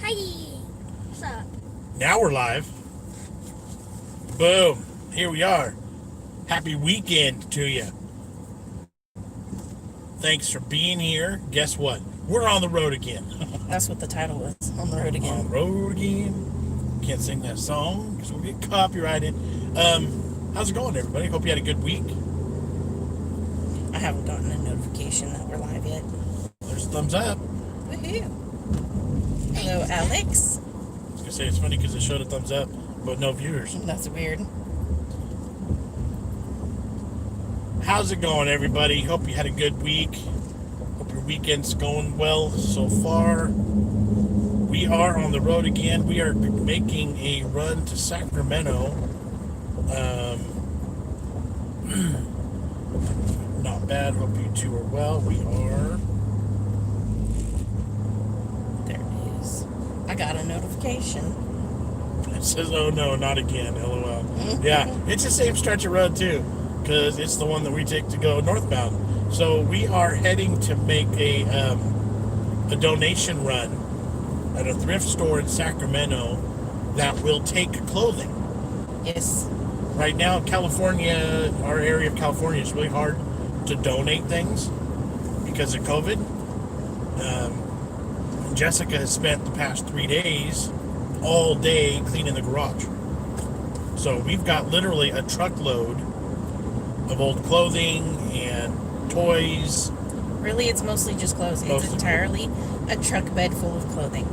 Hi. What's up? Now we're live. Boom. Here we are. Happy weekend to you. Thanks for being here. Guess what? We're on the road again. That's what the title was. On the road On again. the road again. Can't sing that song because we'll get copyrighted. How's it going, everybody? Hope you had a good week. I haven't gotten a notification that we're live yet. There's a thumbs up. Woohoo! Hello, Alex. I was gonna say it's funny because it showed a thumbs up, but no viewers. That's weird. How's it going, everybody? Hope you had a good week. Hope your weekend's going well so far. We are on the road again. We are making a run to Sacramento. Not bad. Hope you two are well. We are. There it is. I got a notification. It says, "Oh no, not again." LOL. Yeah, it's the same stretch of road too, because it's the one that we take to go northbound. So we are heading to make a donation run at a thrift store in Sacramento that will take clothing. Yes. Right now, California, our area of California, is really hard to donate things because of COVID. Jessica has spent the past 3 days all day cleaning the garage. So we've got literally a truckload of old clothing and toys. Really, it's mostly just clothes. It's entirely a truck bed full of clothing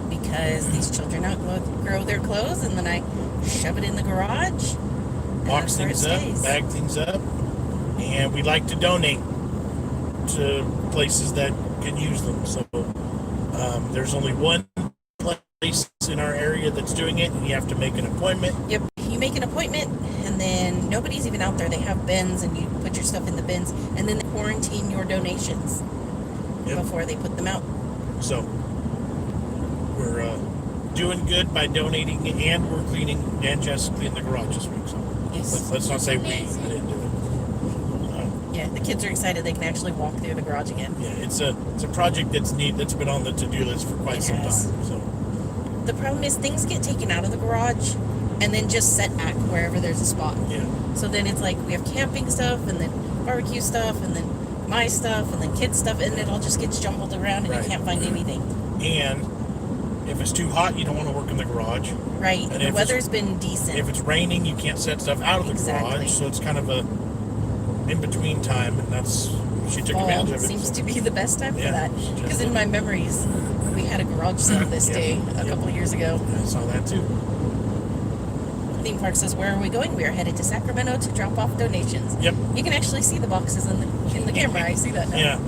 because these children outgrow their clothes, and then I shove it in the garage. Box things up, bag things up, and we like to donate to places that can use them. So there's only one place in our area that's doing it, and you have to make an appointment. Yep, you make an appointment, and then nobody's even out there. They have bins, and you put your stuff in the bins, and then they quarantine your donations before they put them out. So we're doing good by donating, and we're cleaning, and Jess cleaned the garage this week. So yes. let's not say we. I didn't do it. Yeah, the kids are excited they can actually walk through the garage again. Yeah, it's a project that's been on the to-do list for quite some time. So the problem is things get taken out of the garage and then just set at wherever there's a spot. Yeah. So then it's like we have camping stuff and then barbecue stuff and then my stuff and then kids stuff, and it all just gets jumbled around and you can't find anything. And if it's too hot, you don't want to work in the garage. Right. And the weather's been decent. If it's raining, you can't set stuff out of the garage. So it's kind of a in-between time, and that's she took advantage of it. Seems to be the best time for that. Because in did. my memories, we had a garage sale this day a couple of years ago. I saw that too. Theme Park says, "Where are we going? We are headed to Sacramento to drop off donations." Yep. You can actually see the boxes in the camera. I see that now. Yeah.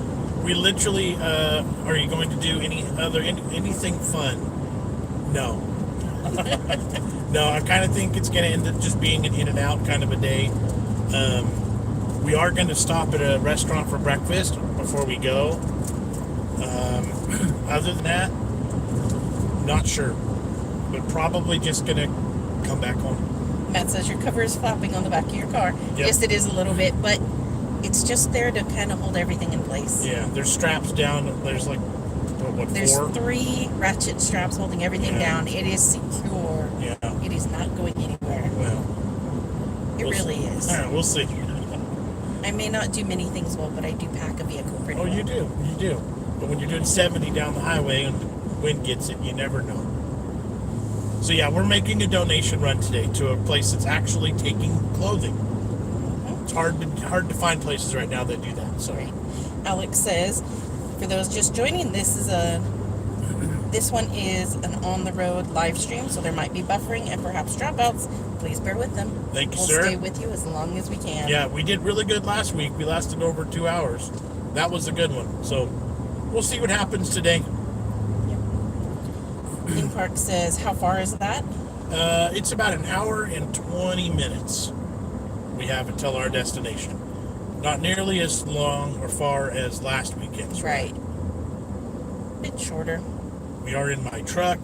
We literally, are you going to do anything fun? No. No, I kind of think it's going to end up just being an in and out kind of a day. We are going to stop at a restaurant for breakfast before we go. Other than that, not sure. But probably just going to come back home. Matt says your cover is flapping on the back of your car. Yep. Yes, it is a little bit, but it's just there to kind of hold everything in place. Yeah, there's straps down. There's like, There's 4? 3 ratchet straps holding everything down. It is secure. Yeah. It is not going anywhere. Well, It really is. All right, we'll see. I may not do many things well, but I do pack a vehicle pretty well. You do. But when you're doing 70 down the highway and the wind gets it, you never know. So yeah, we're making a donation run today to a place that's actually taking clothing. It's hard to find places right now that do that. So right. Alex says, for those just joining, this one is an on the road live stream, so there might be buffering and perhaps dropouts. Please bear with them. Thank you, we'll sir. We'll stay with you as long as we can. Yeah, we did really good last week. We lasted over 2 hours. That was a good one. So we'll see what happens today. Theme Park says, how far is that? It's about an hour and 20 minutes we have until our destination. Not nearly as long or far as last weekend's. Right. A bit shorter. We are in my truck,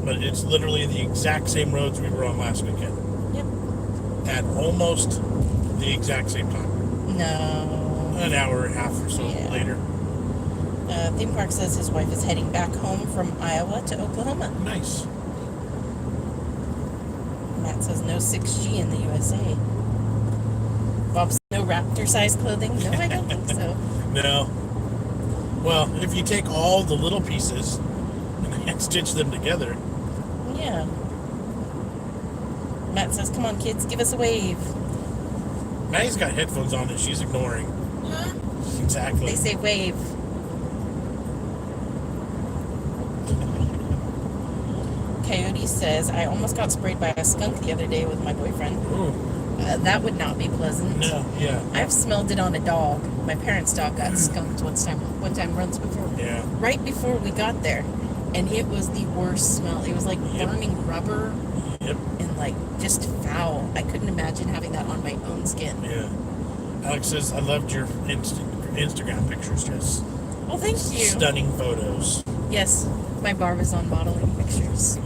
but it's literally the exact same roads we were on last weekend. Yep. At almost the exact same time. No. An hour and a half or so later. Theme Park says his wife is heading back home from Iowa to Oklahoma. Nice. Matt says no 6G in the USA. Bob says no raptor-sized clothing. No, I don't think so. No. Well, if you take all the little pieces and stitch them together. Yeah. Matt says, come on, kids, give us a wave. Maddie's got headphones on that she's ignoring. Huh? Exactly. They say wave. Coyote says, I almost got sprayed by a skunk the other day with my boyfriend. Ooh. That would not be pleasant. No, yeah. I've smelled it on a dog. My parents' dog got skunked one time runs before. Yeah. Right before we got there. And it was the worst smell. It was like burning rubber Yep. and like just foul. I couldn't imagine having that on my own skin. Yeah. Alex says, I loved your Instagram pictures, Jess. Well, thank you. Stunning photos. Yes, my Barbizon modeling pictures.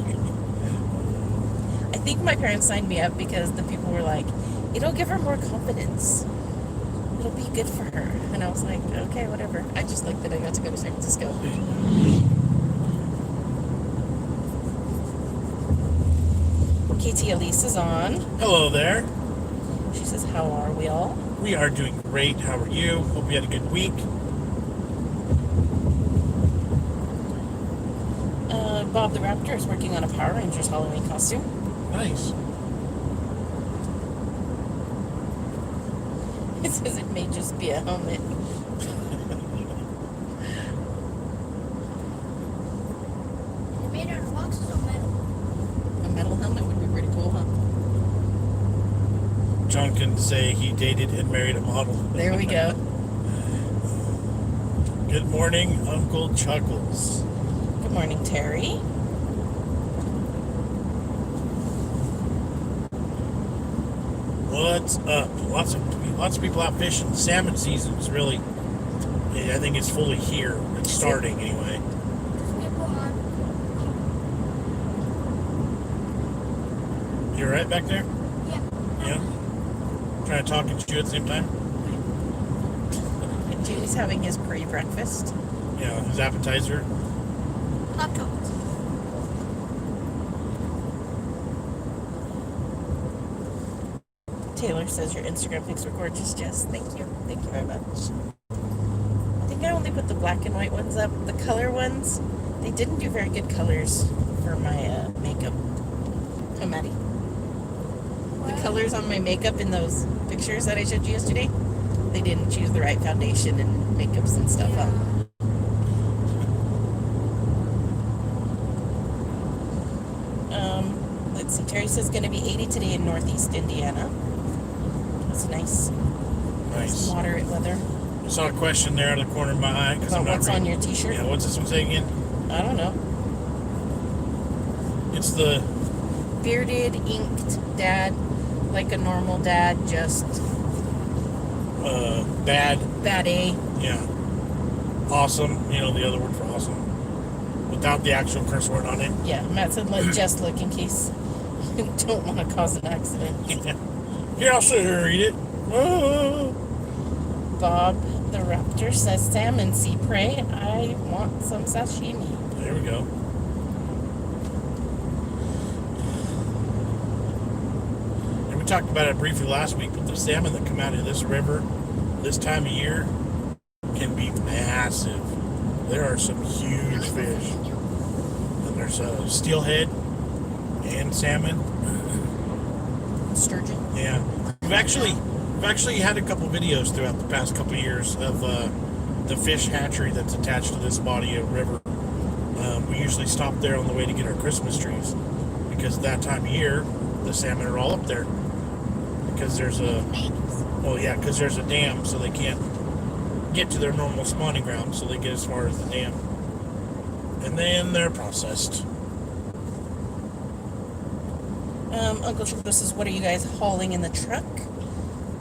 I think my parents signed me up because the people were like, it'll give her more confidence. It'll be good for her. And I was like, okay, whatever. I just like that I got to go to San Francisco. KT Elise is on. Hello there. She says, how are we all? We are doing great. How are you? Hope you had a good week. Bob the Raptor is working on a Power Rangers Halloween costume. Nice. It says it may just be a helmet. They made out of boxes of metal. A metal helmet would be pretty cool, huh? John can say he dated and married a model. There we go. Good morning, Uncle Chuckles. Good morning, Terry. What's up? Lots of people out fishing. Salmon season is really, I think it's fully here. It's starting anyway. Just get put on. You alright back there? Yeah. Yeah. Trying to talk and chew at the same time? And Jamie's having his pre-breakfast. Yeah, his appetizer. Hot dogs. Taylor says your Instagram pics are gorgeous, Jess. Thank you. Thank you very much. I think I only put the black and white ones up. The color ones, they didn't do very good colors for my makeup. Oh, Maddie. The colors on my makeup in those pictures that I showed you yesterday, they didn't choose the right foundation and makeups and stuff up. Let's see. Terry says it's going to be 80 today in Northeast Indiana. That's nice. Nice. Moderate weather. I saw a question there out of the corner of my eye. About what's on your t-shirt? Yeah, what's this one say again? I don't know. It's the Bearded, inked dad, like a normal dad, just bad. bad A. Yeah. Awesome. You know the other word for awesome. Without the actual curse word on it. Yeah, Matt said let just look in case you don't want to cause an accident. Here, I'll sit here and read it. Oh. Bob the Raptor says salmon sea prey. I want some sashimi. There we go. And we talked about it briefly last week, but the salmon that come out of this river this time of year can be massive. There are some huge fish. And there's steelhead and salmon. Sturgeon. Yeah. We've actually had a couple videos throughout the past couple of years of the fish hatchery that's attached to this body of river. We usually stop there on the way to get our Christmas trees because that time of year the salmon are all up there because there's because there's a dam, so they can't get to their normal spawning ground, so they get as far as the dam, and then they're processed. Uncle Triple says, what are you guys hauling in the truck?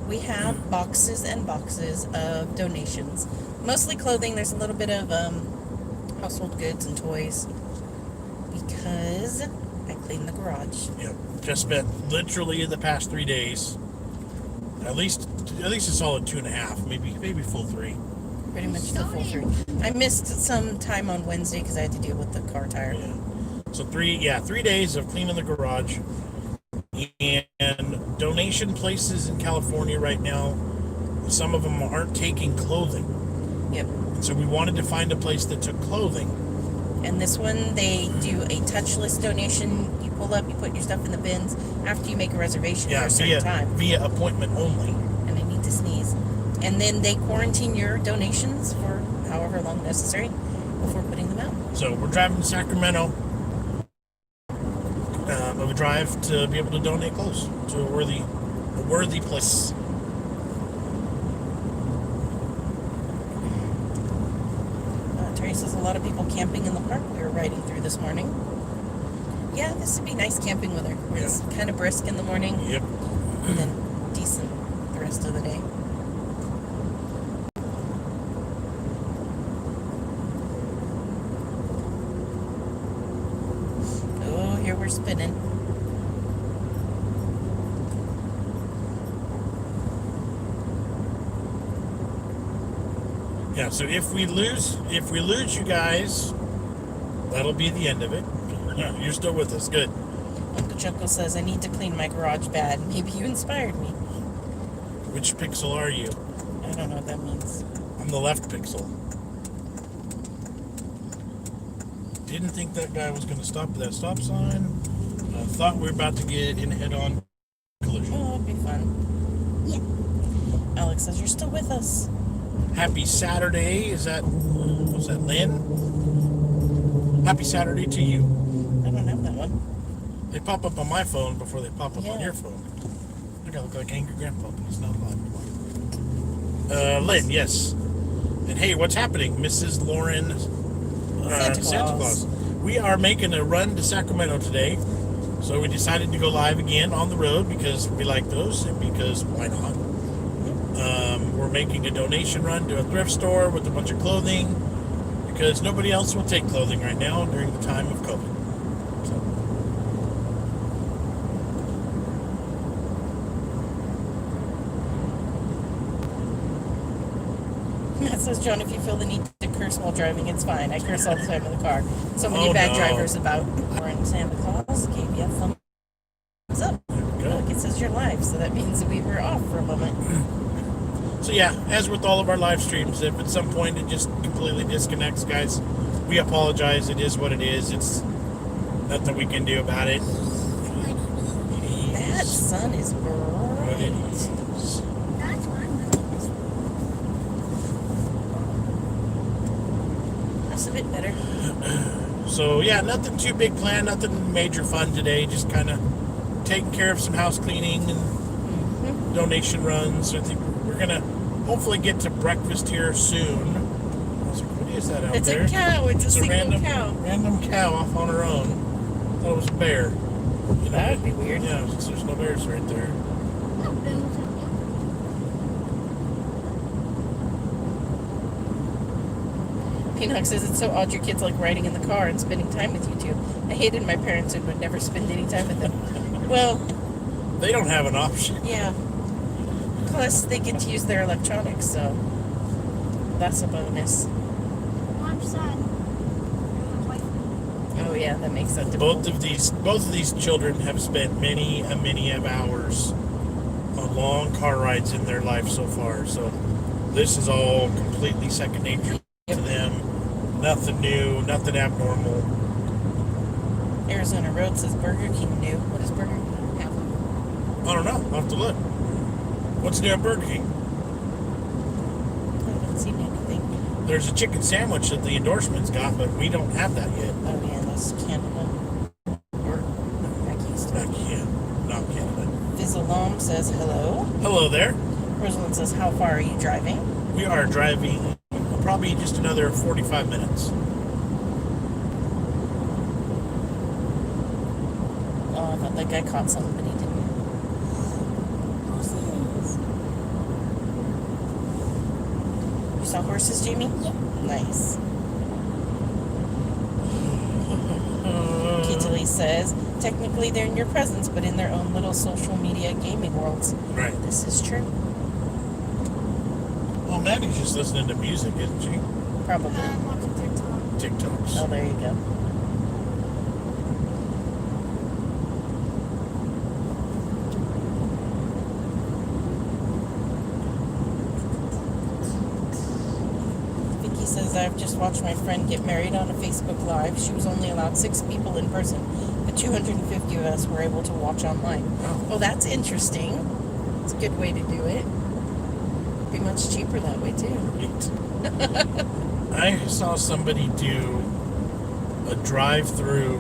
We have boxes and boxes of donations. Mostly clothing. There's a little bit of household goods and toys because I cleaned the garage. Yep. Just spent literally the past 3 days, at least a solid 2.5, maybe full 3, Pretty much the full 3. I missed some time on Wednesday because I had to deal with the car tire. Yeah. So 3 days of cleaning the garage. And donation places in California right now, some of them aren't taking clothing. Yep. So we wanted to find a place that took clothing. And this one, they do a touchless donation. You pull up, you put your stuff in the bins after you make a reservation for a certain time. Via appointment only. And I need to sneeze. And then they quarantine your donations for however long necessary before putting them out. So we're driving to Sacramento. Of a drive to be able to donate clothes to a worthy place. Terry says a lot of people camping in the park we were riding through this morning. Yeah, this would be nice camping weather. It's kind of brisk in the morning. Yep. And then decent the rest of the day. Oh, here we're spinning. Yeah, so if we lose you guys, that'll be the end of it. Yeah, you're still with us. Good. Uncle Chuckle says, I need to clean my garage bad. Maybe you inspired me. Which pixel are you? I don't know what that means. I'm the left pixel. Didn't think that guy was going to stop at that stop sign. I thought we were about to get in a head-on collision. Oh, it'd be fun. Yeah. Alex says, you're still with us. Happy Saturday. Was that Lynn? Happy Saturday to you. I don't have that one. They pop up on my phone before they pop up on Yeah. your phone. I think I look like Angry Grandpa, but he's not alive anymore. Lynn, yes. And hey, what's happening, Mrs. Lauren Santa Claus. We are making a run to Sacramento today. So we decided to go live again on the road because we like those and because why not? We're making a donation run to a thrift store with a bunch of clothing because nobody else will take clothing right now during the time of COVID. So. Matt says, John, if you feel the need to curse while driving, it's fine. I curse all the time in the car. So many Oh, bad no. drivers about. Lauren Santa Claus gave you a thumbs up. Good. Look, it says you're live, so that means that we were off for a moment. So yeah, as with all of our live streams, if at some point it just completely disconnects, guys, we apologize. It is what it is. It's nothing we can do about it. That sun is What it bright. is. That's fine. That's a bit better. So yeah, nothing too big planned, nothing major fun today. Just kind of taking care of some house cleaning and donation runs. I think we're gonna hopefully get to breakfast here soon. I was like, what is that out It's there? a cow. It's a single random cow. off on her own. Thought it was a bear. You know, That would be weird. Yeah, since there's no bears right there. Peanut says it's so odd your kids like riding in the car and spending time with you two. I hated my parents and would never spend any time with them. Well, They don't have an option. yeah. Plus, they get to use their electronics, so that's a bonus. Mom's son. My wife. Oh yeah, that makes that difficult. Both of these children have spent many of hours on long car rides in their life so far. So this is all completely second nature to them. Nothing new, nothing abnormal. Arizona Road says Burger King new. What does Burger King have? I don't know. I'll have to look. What's new at Burger King? I haven't seen anything. There's a chicken sandwich that the endorsements got, but we don't have that yet. Oh yeah, that's Canada. Or back east. Back here, not Canada. Vizalom says hello. Hello there. Rosalind says, how far are you driving? We are driving probably just another 45 minutes. Oh, I thought that guy caught something, but he didn't. You saw horses, Jamie? Yeah. Nice. Kitty says, technically they're in your presence, but in their own little social media gaming worlds. Right. This is true. Oh Maddie's just listening to music, isn't she? Probably. I'm watching TikTok. TikToks. Oh, there you go. Vicky says, I've just watched my friend get married on a Facebook Live. She was only allowed 6 people in person, but 250 of us were able to watch online. Oh, that's interesting. It's a good way to do it. Be much cheaper that way, too. I saw somebody do a drive-through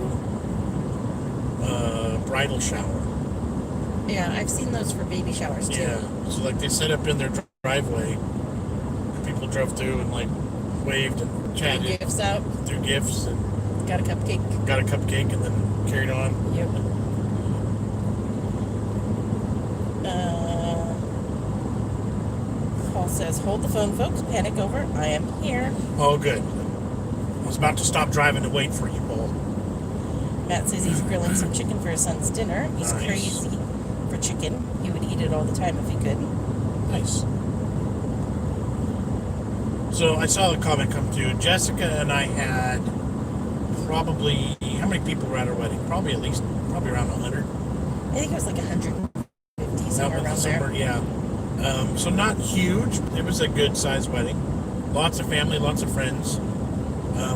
bridal shower. Yeah, I've seen those for baby showers, too. Yeah, so like they set up in their driveway. People drove through and like waved and chatted. Threw gifts out. Threw gifts and Got a cupcake. got a cupcake and then carried on. Yep. Paul says, hold the phone, folks. Panic over. I am here. Oh, good. I was about to stop driving to wait for you, Paul. Matt says he's grilling some chicken for his son's dinner. He's Nice. crazy for chicken. He would eat it all the time if he could. Nice. So I saw the comment come through. Jessica and I had probably, how many people were at our wedding? Probably around 100. I think it was like 150, somewhere around there. Yeah. So not huge. It was a good sized wedding. Lots of family, lots of friends.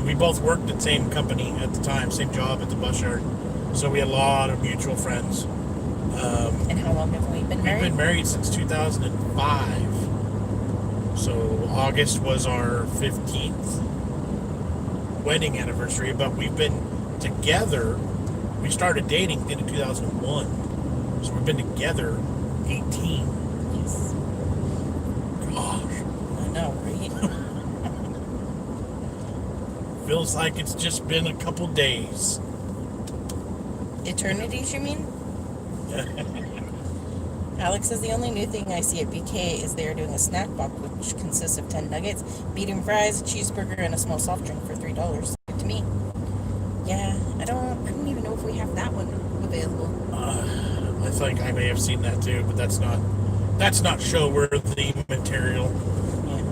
We both worked at the same company at the time, same job at the bus yard. So we had a lot of mutual friends. And how long have we been married? We've been married since 2005. So August was our 15th wedding anniversary, but we've been together. We started dating in 2001. So we've been together 18. Yes. Gosh. I know, right? Feels like it's just been a couple days. Eternities, you mean? Alex says the only new thing I see at BK is they are doing a snack box, which consists of 10 nuggets, medium fries, a cheeseburger, and a small soft drink for $3. Good to me. Yeah, I don't even know if we have that one available. I think I may have seen that too, but that's not show-worthy material. Yeah.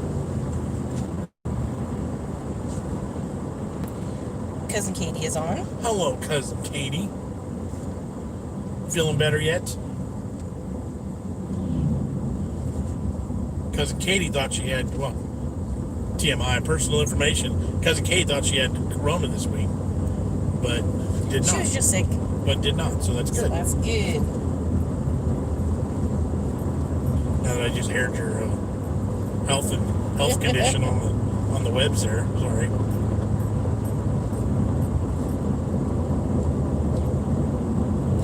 Cousin Katie is on. Hello, Cousin Katie. Feeling better yet? Cousin Katie thought she had, well, TMI, personal information. Cousin Katie thought she had corona this week, but did not. She was just sick. But did not, so that's So good. that's good. Now that I just aired your health condition on the webs there. Sorry.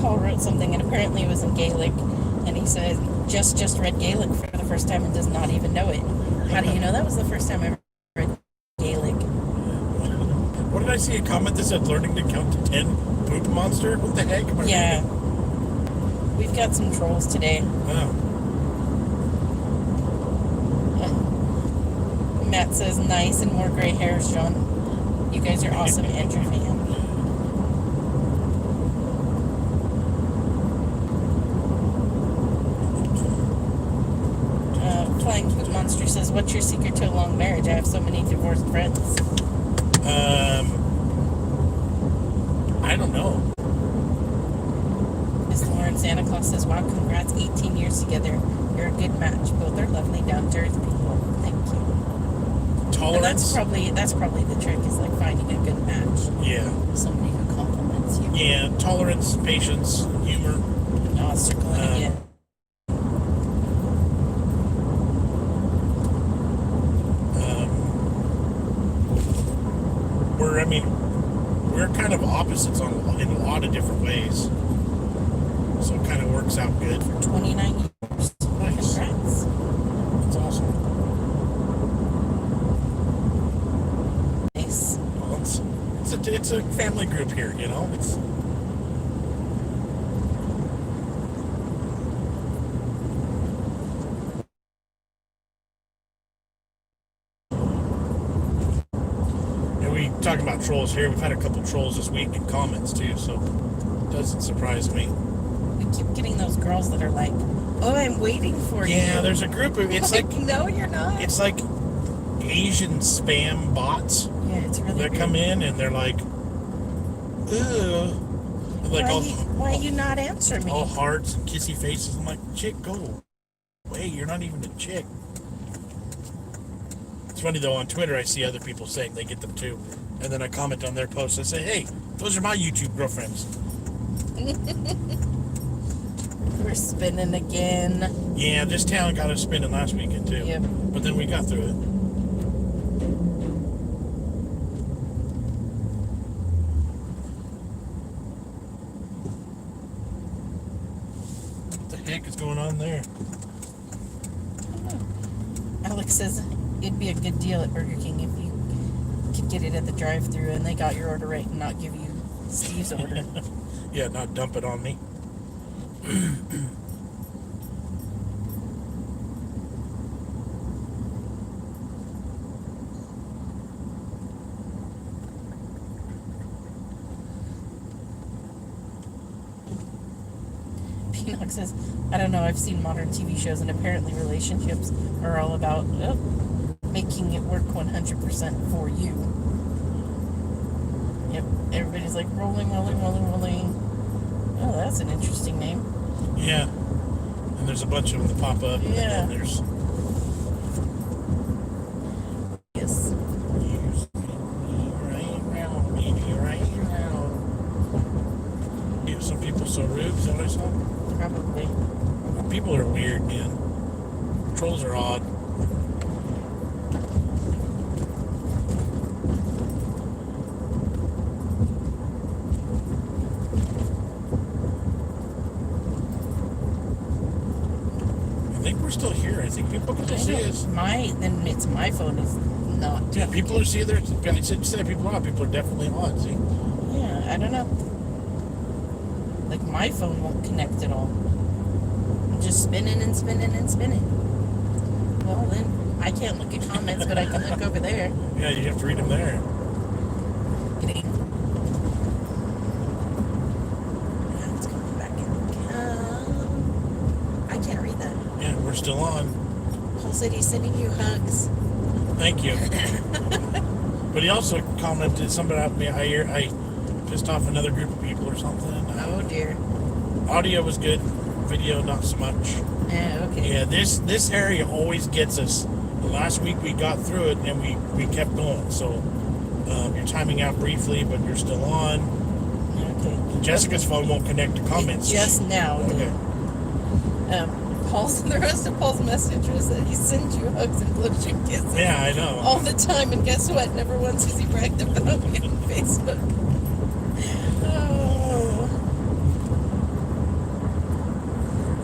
Paul wrote something, and apparently it was in Gaelic, and he said, just read Gaelic for the first time and does not even know it. How do you know that was the first time I ever read Gaelic? What did I see? A comment that said learning to count to 10? Poop monster? What the heck am I Yeah. reading? We've got some trolls today. Oh. Matt says, nice and more gray hairs, John. You guys are awesome. Andrew fan. Flying Poop Monster says, what's your secret to a long marriage? I have so many divorced friends. I don't know. Miss Lauren Santa Claus says, wow, congrats, 18 years together. You're a good match. Both are lovely, down-to-earth people. Thank you. And Tolerance? that's probably the trick, is like finding a good match. Yeah. Somebody who compliments you. Yeah, tolerance, patience, humor. Oh, circling again. We're kind of opposites in a lot of different ways. So it kind of works out good. 29 years. Nice. Congrats. That's awesome. Nice. Well, it's a family group here, you know. It's talking about trolls here. We've had a couple trolls this week in comments too, so it doesn't surprise me. We keep getting those girls that are like, Oh, I'm waiting for you. Yeah, there's a group of, it's like, no, you're not. it's like Asian spam bots Yeah, it's really that weird. come in and they're like, ugh. Like why you not answer me? all hearts and kissy faces. I'm like, chick, go away. You're not even a chick. It's funny though, on Twitter I see other people saying they get them too. And then I comment on their posts. I say, hey, those are my YouTube girlfriends. We're spinning again. Yeah, this town got us spinning last weekend too. Yep. But then we got through it. What the heck is going on there? Alex says it'd be a good deal at Burger King if you could get it at the drive-thru and they got your order right and not give you Steve's order. Yeah, not dump it on me. P.O.Box says, I don't know, I've seen modern TV shows and apparently relationships are all about making it work 100% for you. Yep, everybody's like rolling. Oh, that's an interesting name. Yeah. And there's a bunch of them that pop up. Yeah. And then there's... Yes. Yeah, some people so rude. Is that what I saw? Probably. People are weird, man. Trolls are odd. I think we're still here. I think people can see us. Then it's my phone is not. Yeah, people are see there. Instead of people are definitely on. See? Yeah, I don't know. Like my phone won't connect at all. I'm just spinning and spinning and spinning. Well then, I can't look at comments, but I can look over there. Yeah, you have to read them there. Yeah, it's coming back in. I can't read that. Yeah, we're still on. Paul said he's sending you hugs. Thank you. But he also commented something about me. I pissed off another group of people or something. Oh dear. Audio was good, video not so much. Yeah, okay. Yeah, this area always gets us. Last week we got through it and we kept going. So you're timing out briefly, but you're still on. Okay. Jessica's phone won't connect to comments. Just now. Okay. The rest of Paul's message was that he sends you hugs and blows you kisses. Yeah, I know. All the time, and guess what? Never once has he bragged about me on Facebook. Oh.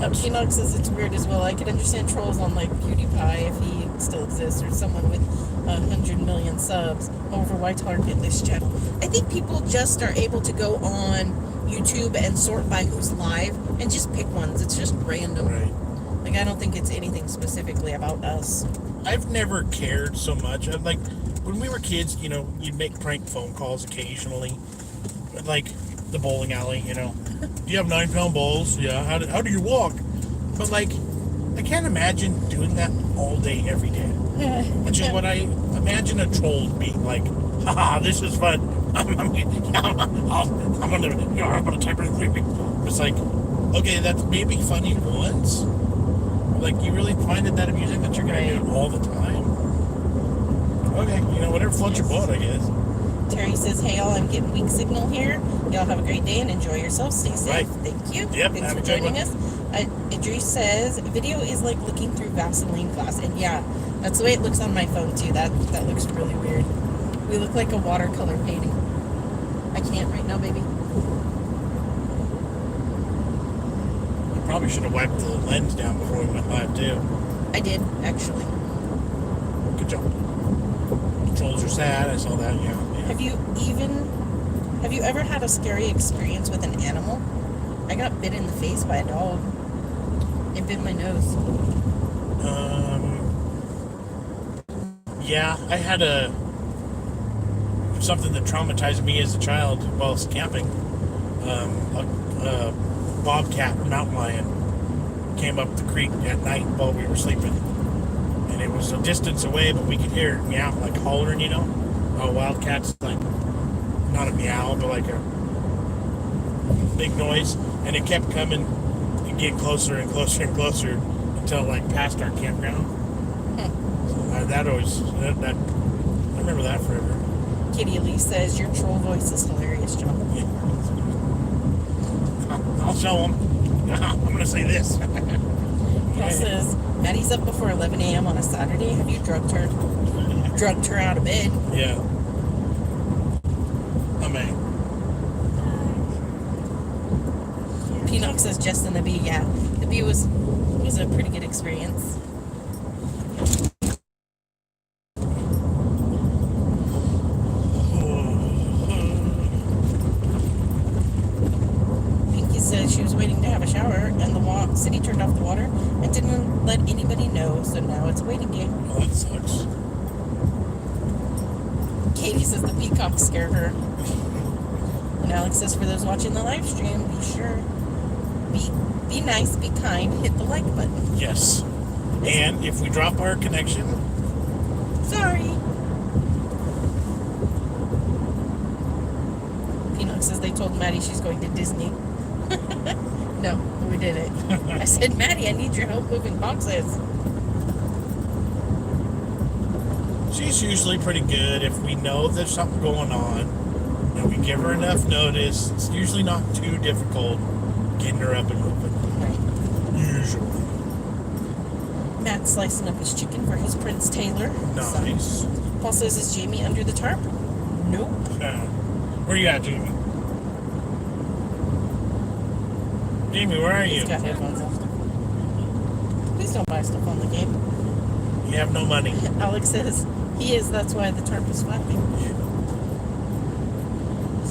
P.O.Box says it's weird as well. I could understand trolls on like PewDiePie if he still exists, or someone with 100 million subs. However, why target this channel? I think people just are able to go on YouTube and sort by who's live and just pick ones. It's just random. Right. Like, I don't think it's anything specifically about us. I've never cared so much. Like, when we were kids, you know, you'd make prank phone calls occasionally. Like, the bowling alley, you know. Do you have 9-pound balls? Yeah. How do you walk? But, like, I can't imagine doing that all day, every day. Which is what I imagine a troll being like. Haha, this is fun. I'm gonna type it in. It's like, okay, that's maybe funny once. Like, you really find it that amusing that you're gonna do it all the time? Okay, you know, whatever floats your boat, I guess. Terry says, hey all, I'm getting weak signal here. Y'all have a great day and enjoy yourselves. Stay safe. Right. Thank you. Yep, Thanks have for a good joining one. us. Idris says, video is like looking through Vaseline glass. And yeah, that's the way it looks on my phone too. That looks really weird. We look like a watercolor painting. I can't right now, baby. You probably should have wiped the lens down before we went live, too. I did, actually. Good job. Trolls are sad. I saw that, yeah. Have you ever had a scary experience with an animal? I got bit in the face by a dog. It bit my nose. Yeah, I had something that traumatized me as a child while I was camping. A bobcat mountain lion came up the creek at night while we were sleeping. And it was a distance away, but we could hear it meow, like hollering, you know? A wildcat's like, not a meow, but like a big noise. And it kept coming and getting closer and closer and closer until like past our campground. So that always, I remember that forever. Kitty Elise says, your troll voice is hilarious, John. Yeah. I'll show them. I'm going to say this. Paul says, Maddie's up before 11 a.m. on a Saturday. Have you drugged her out of bed? Yeah. I mean. Peanut says, Jess and the Bee. Yeah, the Bee was a pretty good experience. Said she was waiting to have a shower, and the city turned off the water and didn't let anybody know, so now it's a waiting game. Oh, that sucks. Katie says the peacock scared her. And Alex says, for those watching the live stream, be sure, be nice, be kind, hit the like button. Yes. And if we drop our connection... Sorry. Peanut says they told Maddie she's going to Disney. No, we didn't. I said, Maddie, I need your help moving boxes. She's usually pretty good if we know there's something going on and we give her enough notice. It's usually not too difficult getting her up and moving. Right. Usually. Matt's slicing up his chicken for his Prince Taylor. Nice. Paul says, is Jamie under the tarp? Nope. Where you at, Jamie? Jamie, where are you? He's got headphones on. Please don't buy stuff on the game. You have no money. Alex says he is, that's why the tarp is flapping.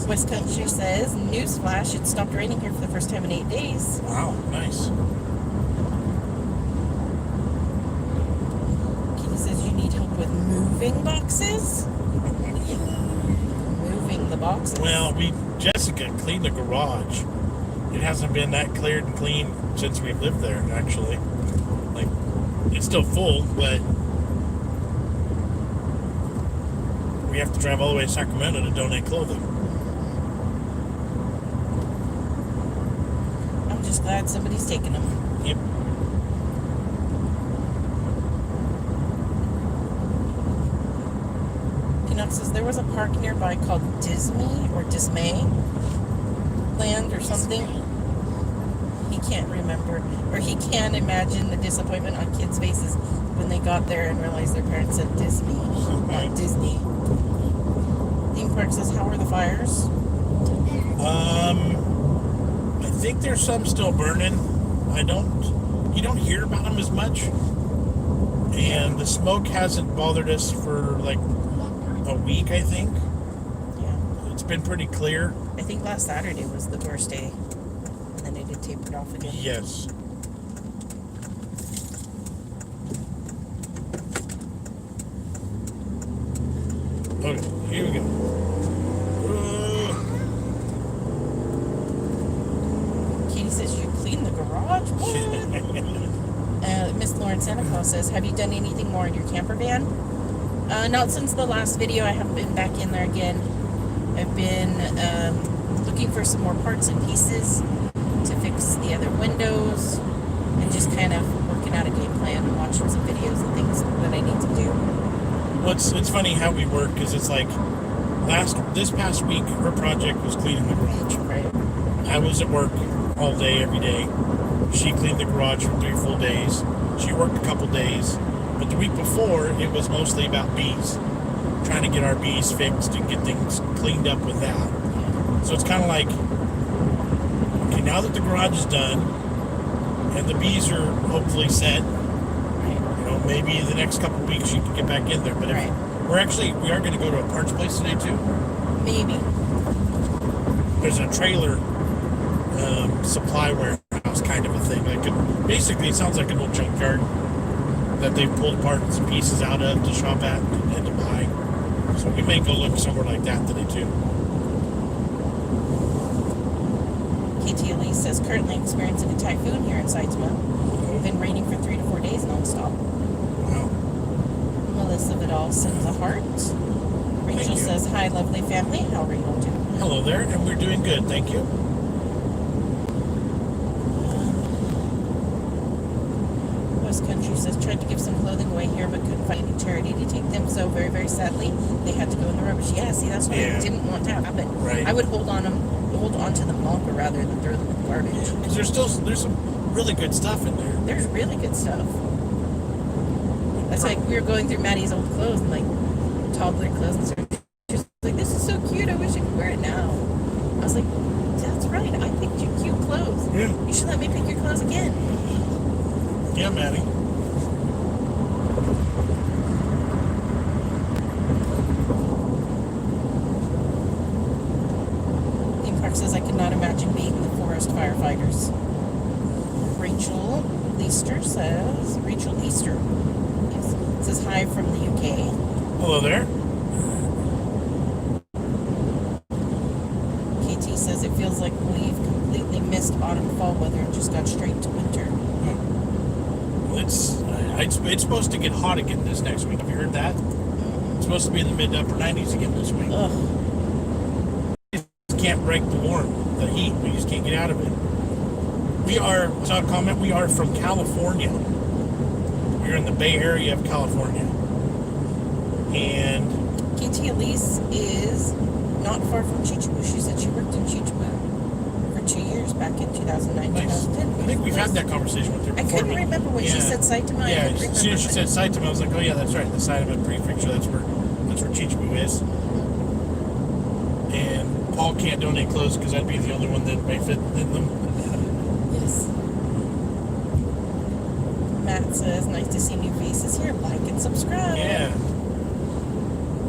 West Country says, newsflash, it stopped raining here for the first time in 8 days. Wow, nice. Kitty says you need help with moving boxes? Moving the boxes. Well, Jessica cleaned the garage. It hasn't been that cleared and clean since we've lived there, actually. Like, it's still full, but we have to drive all the way to Sacramento to donate clothing. I'm just glad somebody's taking them. Yep. Peanut says there was a park nearby called Disney or Dismay Land or something. He can't remember, or he can't imagine the disappointment on kids' faces when they got there and realized their parents said Disney, not Disney. Theme Park says, how are the fires? I think there's some still burning. You don't hear about them as much. And the smoke hasn't bothered us for like a week, I think. Yeah. It's been pretty clear. I think last Saturday was the worst day. And then it had tapered off again. Yes. Okay, here we go. Katie says you cleaned the garage? What? Miss Lauren Santa Claus says, have you done anything more in your camper van? Not since the last video. I haven't been back in there again. I've been looking for some more parts and pieces to fix the other windows and just kind of working out a game plan and watching some videos and things that I need to do. Well, it's funny how we work, because it's like this past week her project was cleaning the garage. Right. I was at work all day, every day. She cleaned the garage for 3 full days. She worked a couple days. But the week before, it was mostly about bees. Trying to get our bees fixed and get things cleaned up with that. So it's kind of like, okay, now that the garage is done, and the bees are hopefully set, maybe the next couple of weeks you can get back in there. But Right. we are going to go to a parts place today too. Maybe. There's a trailer supply warehouse kind of a thing. Basically, it sounds like an old junkyard that they've pulled parts and pieces out of to shop at and to buy. So we may go look somewhere like that today too. KT Elise says currently experiencing a typhoon here in Saitama. Been raining for 3 to 4 days nonstop. Wow. Melissa Vidal sends a heart. Rachel you. says, hi, lovely family. How are you all doing? Hello there, and we're doing good, thank you. West Country says, tried to give some clothing away here, but couldn't find any charity to take them, so very, very sadly, they had to go in the rubbish. Yeah, see, that's what I didn't want to happen. Right. I would hold on to them longer rather than throw them in the garbage. Because there's some really good stuff in there. There's really good stuff. That's like we were going through Maddie's old clothes and like toddler clothes, and she was like, "This is so cute. I wish I could wear it now." I was like, "That's right. I picked you cute clothes. Yeah. You should let me pick your clothes again." Yeah, Maddie. Theme Park says, "I could not imagine being the forest firefighters." Rachel Easter says, yes, says hi from the UK. Hello there. KT says it feels like we've completely missed autumn fall weather and just got straight to winter. Well, it's supposed to get hot again this next week. Have you heard that? It's supposed to be in the mid to upper 90s again this week. Ugh. We just can't break the heat. We just can't get out of it. We are from California. We're in the Bay Area of California. And KT Elise is not far from Chichibu. She said she worked in Chichibu for 2 years back in 2009, nice. 2010. I think we've had that conversation with her I before. couldn't remember when she said Saitama. Yeah, as soon as she said Saitama, I was like, oh yeah, that's right. The Saitama Prefecture, that's where Chichibu is. And Paul can't donate clothes because I'd be the only one that may fit in them. Yes. Matt says, nice to see new faces here. Like and subscribe. Yeah.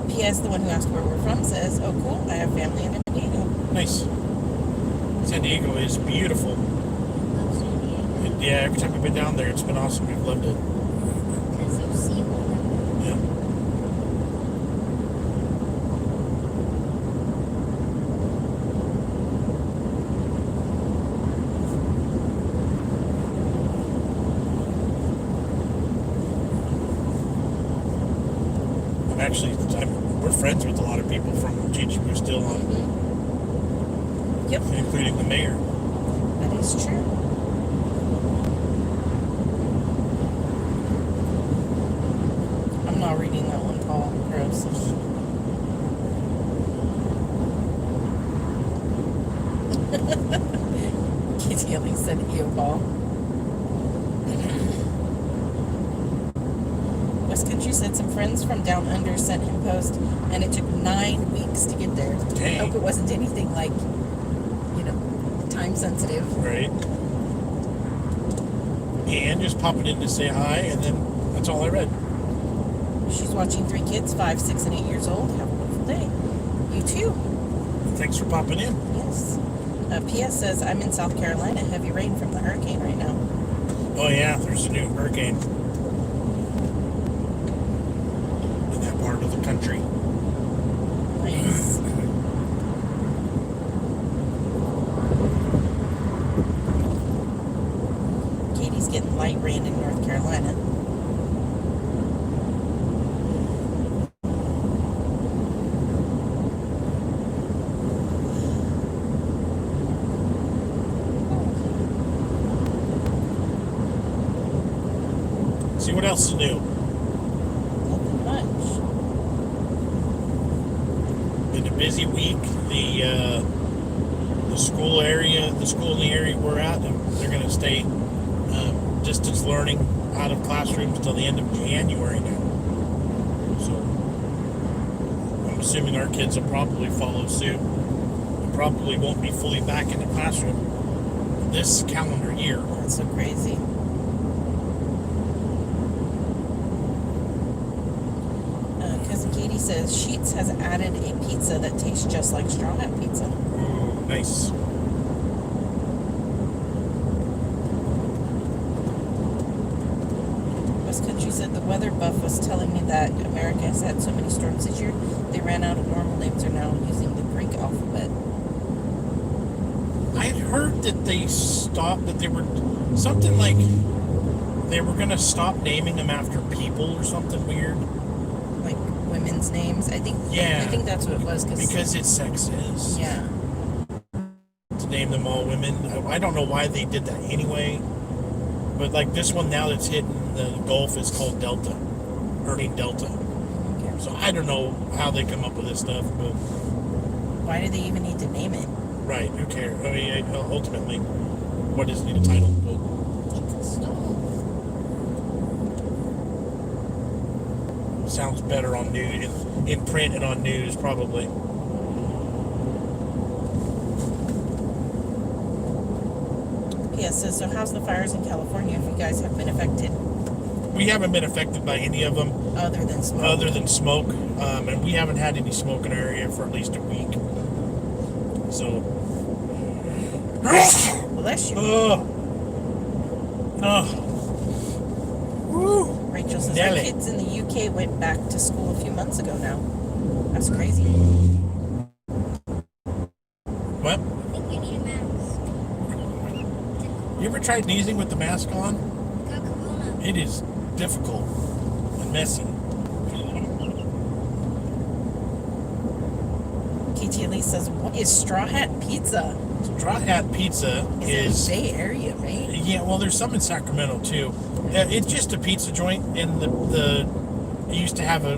P.S. The one who asked where we're from says, oh cool, I have family in San Diego. Nice. San Diego is beautiful. Love San Diego. Yeah, every time we've been down there, it's been awesome. We've loved it. Because of seawater. Yeah. We're friends with a lot of people from Chichibu still on, Yep, including the mayor. that is true. I'm not reading that one, Paul. Gross. Kitty at least said ew, Paul. West Country said some friends from down under sent him post, and it took 9 weeks to get there. Dang. I hope it wasn't anything like, time sensitive. Right. And just popping in to say hi, and then that's all I read. She's watching 3 kids, 5, 6, and 8 years old. Have a wonderful day. You too. Thanks for popping in. Yes. P.S. says, I'm in South Carolina. Heavy rain from the hurricane right now. Oh yeah, there's a new hurricane in that part of the country. Nice. Katie's getting light rain in North Carolina. See what else is new. Nothing much. Been a busy week. The school in the area we're at, they're going to stay distance learning out of classrooms till the end of January now. So I'm assuming our kids will probably follow suit. We probably won't be fully back in the classroom this calendar year. That's so crazy. Cousin Katie says Sheetz has added a pizza that tastes just like Straw Hat pizza. Ooh, nice. West Country said the weather buff was telling me that America has had so many storms this year, they ran out of normal names, are now using the Greek alphabet. I had heard that they stopped, that they were something like they were gonna stop naming them after people or something weird. Like women's names. I think that's what it was. Because it's sexist. Yeah. To name them all women. I don't know why they did that anyway. But like this one now that's hitting the Gulf is called Delta. Hurricane Delta. Okay. So I don't know how they come up with this stuff, but Why do they even need to name it? right, who cares? I mean, ultimately, what is the title? But It's a stove. sounds better on news, in print and on news, probably. P.S. says, so how's the fires in California if you guys have been affected We haven't been affected by any of them other than smoke? and we haven't had any smoke in our area for at least a week. So, Bless you. Woo. Rachel says, Nelly. our kids in the UK went back to school a few months ago now. That's crazy. What? I think you need a mask. You ever tried sneezing with the mask on? Got corona. It is difficult and messy. KT Elise says, what is Straw Hat Pizza? Straw Hat Pizza Is it Bay Area, right? yeah. Well, there's some in Sacramento too. It's just a pizza joint, and it used to have a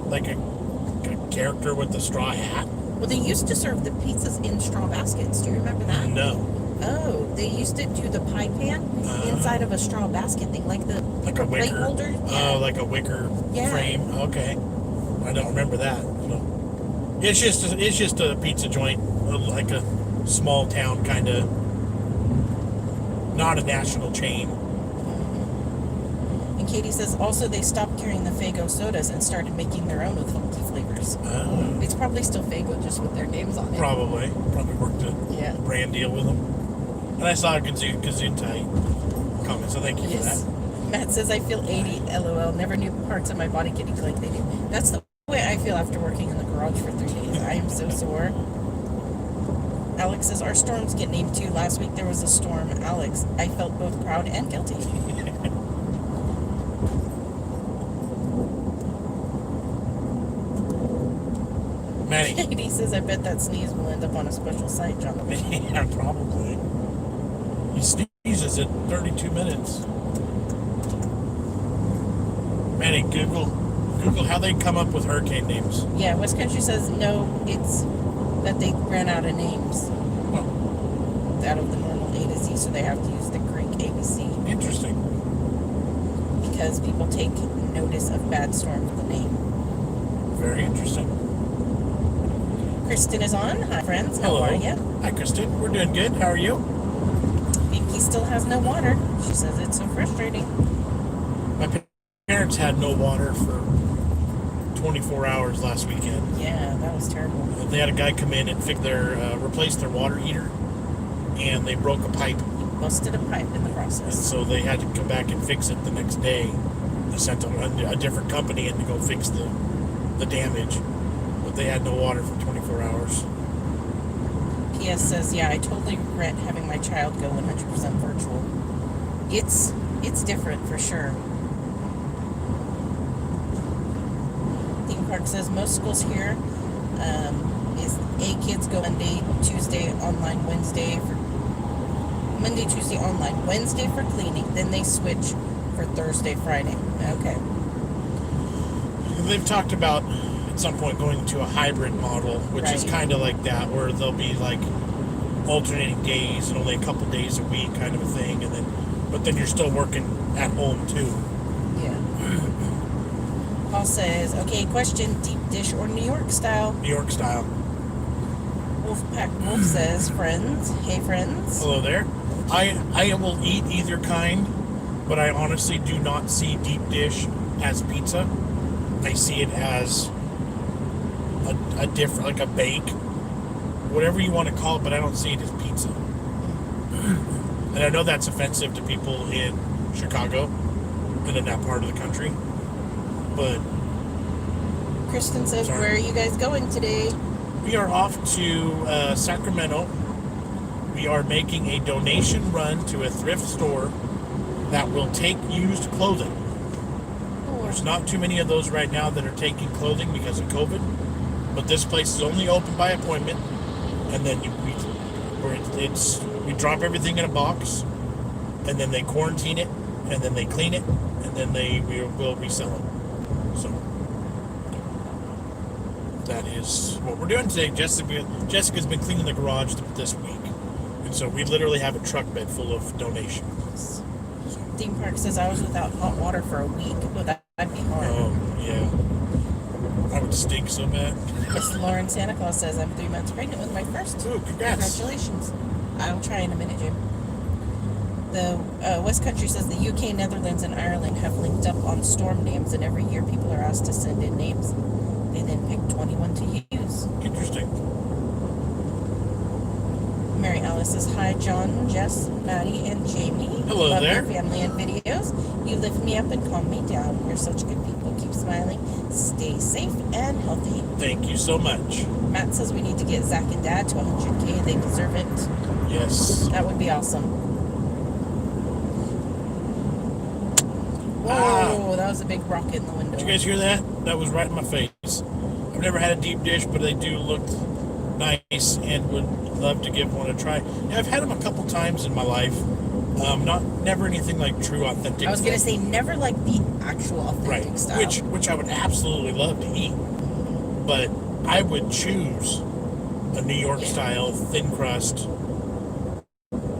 character with the straw hat. Well, they used to serve the pizzas in straw baskets. Do you remember that? No, Oh, they used to do the pie pan inside of a straw basket thing, like the like a plate wicker. holder. Oh, like a wicker Yeah. frame. Okay, I don't remember that. So, it's just a pizza joint, like a small town kind of, not a national chain. And Katie says also they stopped carrying the Faygo sodas and started making their own with funky flavors. It's probably still Faygo, just with their names on it. Probably worked a Yeah. brand deal with them. And I saw a Gesundheit comment, so thank you for Yes. that. Matt says, I feel 80, LOL. Never knew parts of my body could ache like they do. That's the way I feel after working in the garage for 3 days. I am so sore. Alex says, our storms get named too. Last week there was a storm. Alex, I felt both proud and guilty. Manny. Katie says, I bet that sneeze will end up on a special site, John. Yeah, probably. He sneezes at 32 minutes. Manny, Google how they come up with hurricane names. Yeah, West Country says, no, it's that they ran out of names Oh, out of the normal A to Z, so they have to use the Greek ABC interesting. because people take notice of bad storm with the name. Very interesting. Kristen is on. Hi, friends. How Hello. are you? Hi, Kristen. We're doing good. How are you? Pinky still has no water. She says it's so frustrating. My parents had no water for 24 hours last weekend. Yeah, that was terrible. They had a guy come in and replace their water heater, and they broke a pipe. Busted a pipe in the And process. so they had to come back and fix it the next day. They sent a different company in to go fix the damage. But they had no water for 24 hours. PS says, yeah, I totally regret having my child go 100% virtual. It's different for sure. Theme Park says most schools here is kids go Monday, Tuesday online, Wednesday, Tuesday online, Wednesday for cleaning, then they switch for Thursday, Friday. Okay. They've talked about at some point going to a hybrid model, which is Right. kind of like that, where there'll be like alternating days and only a couple days a week kind of a thing, but then you're still working at home too. Yeah. Paul says, okay, question, deep dish or New York style? New York style. Wolfpack Wolf says, friends. Hey, friends. Hello there. I will eat either kind, but I honestly do not see deep dish as pizza. I see it as a different, like a bake, whatever you want to call it, but I don't see it as pizza. And I know that's offensive to people in Chicago and in that part of the country, but Kristen says, Sorry. where are you guys going today? we are off to Sacramento. We are making a donation run to a thrift store that will take used clothing. There's not too many of those right now that are taking clothing because of COVID, but this place is only open by appointment, and then we drop everything in a box, and then they quarantine it, and then they clean it, and then we will resell it. So that is what we're doing today. Jessica's been cleaning the garage this week, and so we literally have a truck bed full of donations. Theme Park says I was without hot water for a week. Well, that'd be hard. Oh, yeah. I would stink so bad. Miss Lauren Santa Claus says I'm 3 months pregnant with my first. Ooh, congrats. Congratulations. I'll try in a minute, Jim. The West Country says the UK, Netherlands, and Ireland have linked up on storm names, and every year people are asked to send in names. They then pick 21 to use. Interesting. Mary Alice says, hi, Jon, Jess, Maddie, and Jamie. Hello Love there. your family and videos. You lift me up and calm me down. You're such good people. Keep smiling. Stay safe and healthy. Thank you so much. Matt says we need to get Zach and Dad to 100K. They deserve it. Yes. That would be awesome. Whoa, that was a big rocket in the window. Did you guys hear that? That was right in my face. I've never had a deep dish, but they do look nice and would love to give one a try. Yeah, I've had them a couple times in my life. Never anything like true authentic. I was gonna say never like the actual authentic style. Which I would absolutely love to eat, but I would choose a New York style thin crust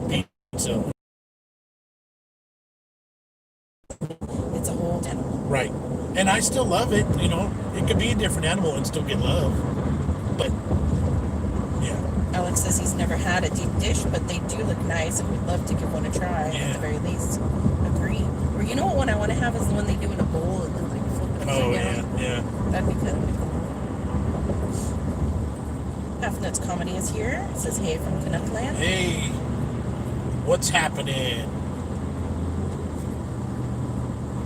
pizza. It's a whole animal. Right, and I still love it. You know, it could be a different animal and still get love, but yeah. Alex says he's never had a deep dish, but they do look nice and would love to give one a try at the very least. Agree. Or you know what one I want to have is the one they do in a bowl and then like flip it upside down. Yeah. That'd be kind of cool. Half Nuts Comedy is here. It says hey from Canuckland. Hey, what's happening?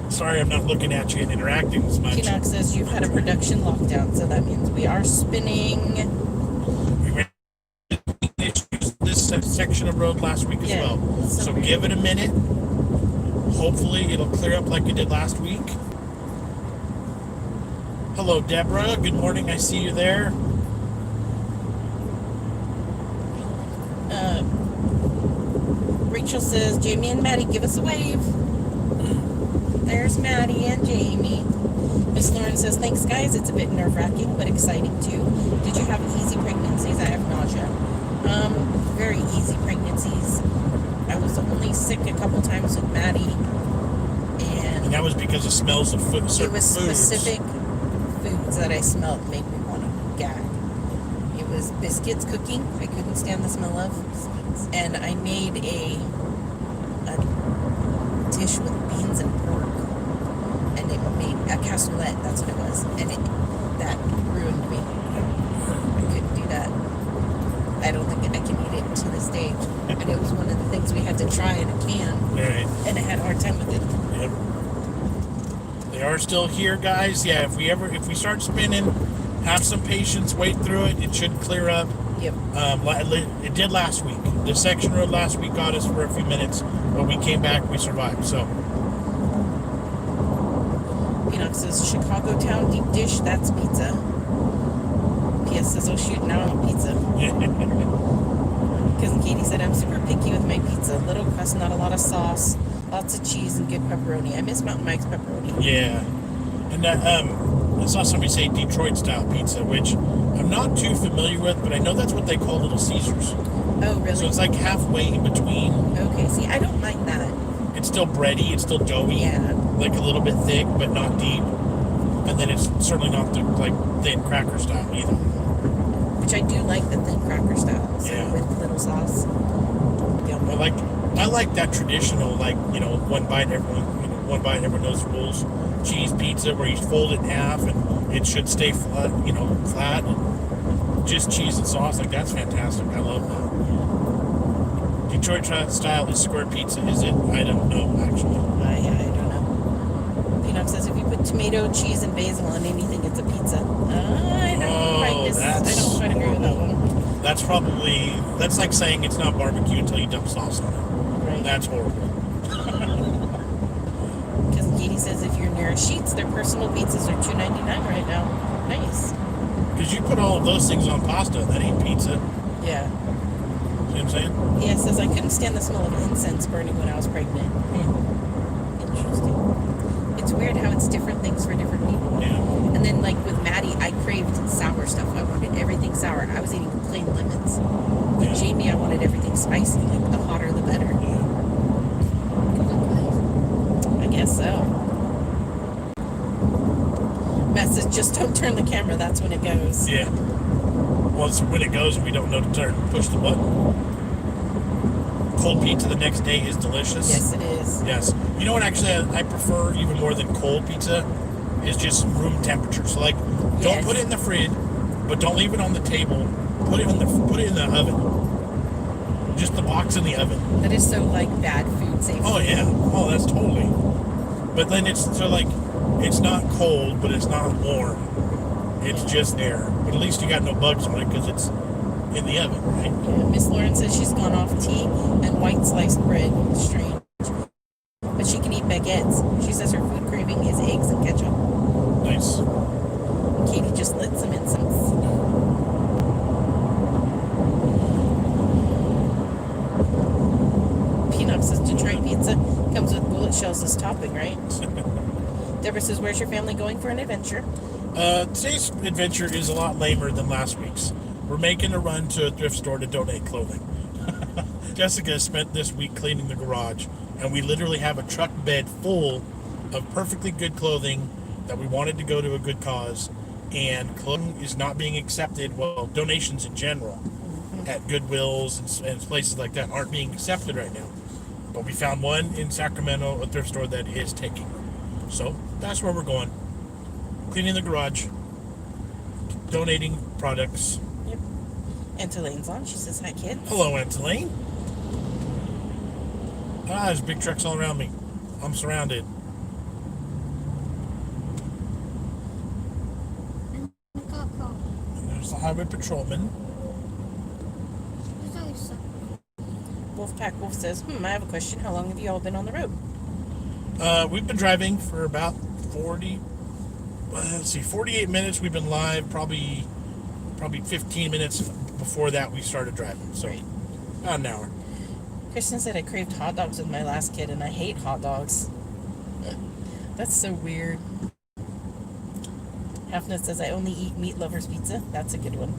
Sorry, I'm not looking at you and interacting as much. Canuck says you've had a production lockdown, so that means we are spinning. This section of road last week as well. So give it a minute. Hopefully it'll clear up like it did last week. Hello, Deborah. Good morning. I see you there. Rachel says, Jamie and Maddie, give us a wave. There's Maddie and Jamie. Miss Lauren says, thanks, guys. It's a bit nerve-wracking, but exciting, too. Did you have easy pregnancies? I have nausea. Very easy pregnancies. I was only sick a couple times with Maddie. And that was because of smells of food. It was specific foods that I smelled made me want to gag. It was biscuits cooking. I couldn't stand the smell of. And I made a dish with beans and pork. And it made a cassoulet. That's what it was. And that ruined me. I couldn't do that. I don't think I can eat it to this day. And it was one of the things we had to try in a can. Right. And I had a hard time with it. Yep. They are still here, guys. Yeah, if we start spinning, have some patience, wait through it. It should clear up. Yep. It did last week. The section road last week got us for a few minutes, but we came back, we survived. So. Peanut says Chicago Town deep dish. That's pizza. P.S. says, oh shoot, now I want pizza. Cousin Katie said, I'm super picky with my pizza. Little crust, not a lot of sauce, lots of cheese, and good pepperoni. I miss Mountain Mike's pepperoni. Yeah. And I saw somebody say Detroit style pizza, which I'm not too familiar with, but I know that's what they call Little Caesars. Oh, really? So it's like halfway in between. Okay, see, I don't like that. It's still bready, it's still doughy. Yeah. Like a little bit thick, but not deep. And then it's certainly not the thin cracker style either. Which I do like the thin cracker style. So Yeah. with little sauce. I like that traditional, one bite everyone knows the rules. Cheese pizza where you fold it in half and it should stay flat, and just cheese and sauce. Like, that's fantastic. I love that. Detroit style is square pizza, is it? I don't know, actually. I don't know. Peanut says if you put tomato, cheese, and basil on anything, it's a pizza. I don't quite agree with that one. That's like saying it's not barbecue until you dump sauce on it. Right. That's horrible. Katie says if you're near Sheets, their personal pizzas are $2.99 right now. Nice. Because you put all of those things on pasta. That ain't pizza. Yeah. See what I'm saying? Yeah, it says I couldn't stand the smell of incense burning when I was pregnant. Interesting. It's weird how it's different things for different people. Yeah. And then, like with Maddie, I craved sour stuff. I wanted everything sour. I was eating plain lemons. With Yeah. Jamie, I wanted everything spicy. Like the hotter, the better. Yeah. I guess so. Matt says, just don't turn the camera. That's when it goes. Yeah. Well, it's when it goes, we don't know to turn. Push the button. Cold pizza the next day is delicious. Yes, it is. Yes. You know what? Actually, I prefer even more than cold pizza is just room temperature. So, like, don't Yes. put it in the fridge, but don't leave it on the table. Put it in the oven. Just the box in the oven. That is so, like, bad food safety. Oh yeah. Oh, that's totally. But then it's so like it's not cold, but it's not warm. It's just air. But at least you got no bugs on it because it's in the oven, right? Yeah, Miss Lauren says she's gone off tea and white sliced bread. Strange. But she can eat baguettes. She says her food craving is eggs and ketchup. Nice. Katie just lit some incense. Peanut says Detroit pizza comes with bullet shells as topping, right? Deborah says, where's your family going for an adventure? Today's adventure is a lot lamer than last week's. We're making a run to a thrift store to donate clothing. Jessica spent this week cleaning the garage, and we literally have a truck bed full of perfectly good clothing that we wanted to go to a good cause, and clothing is not being accepted. Well, donations in general at Goodwills and places like that aren't being accepted right now. But we found one in Sacramento, a thrift store that is taking. So that's where we're going. Cleaning the garage, donating products. Yep. And Telane's on. She says, hi, kids. Hello, Aunt Elaine. There's big trucks all around me. I'm surrounded. There's the highway patrolman. There's always something. Wolfpack Wolf says, I have a question. How long have you all been on the road? We've been driving for about 48 minutes. We've been live probably 15 minutes before that we started driving. So Right. about an hour. Kristen said I craved hot dogs with my last kid, and I hate hot dogs. That's so weird. Halfnut says I only eat Meat Lovers pizza. That's a good one.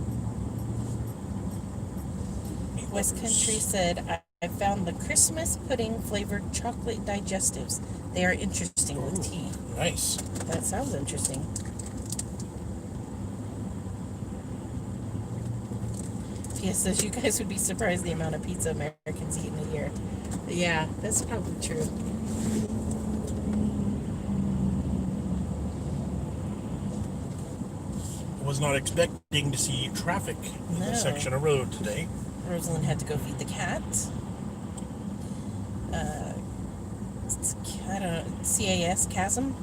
West Country said I found the Christmas pudding flavored chocolate digestives. They are interesting with tea. Nice. That sounds interesting. Pia says you guys would be surprised the amount of pizza Americans eat in a year. Yeah, that's probably true. Was not expecting to see traffic in No. this section of road today. Rosalind had to go feed the cat. I don't know, CAS, Chasm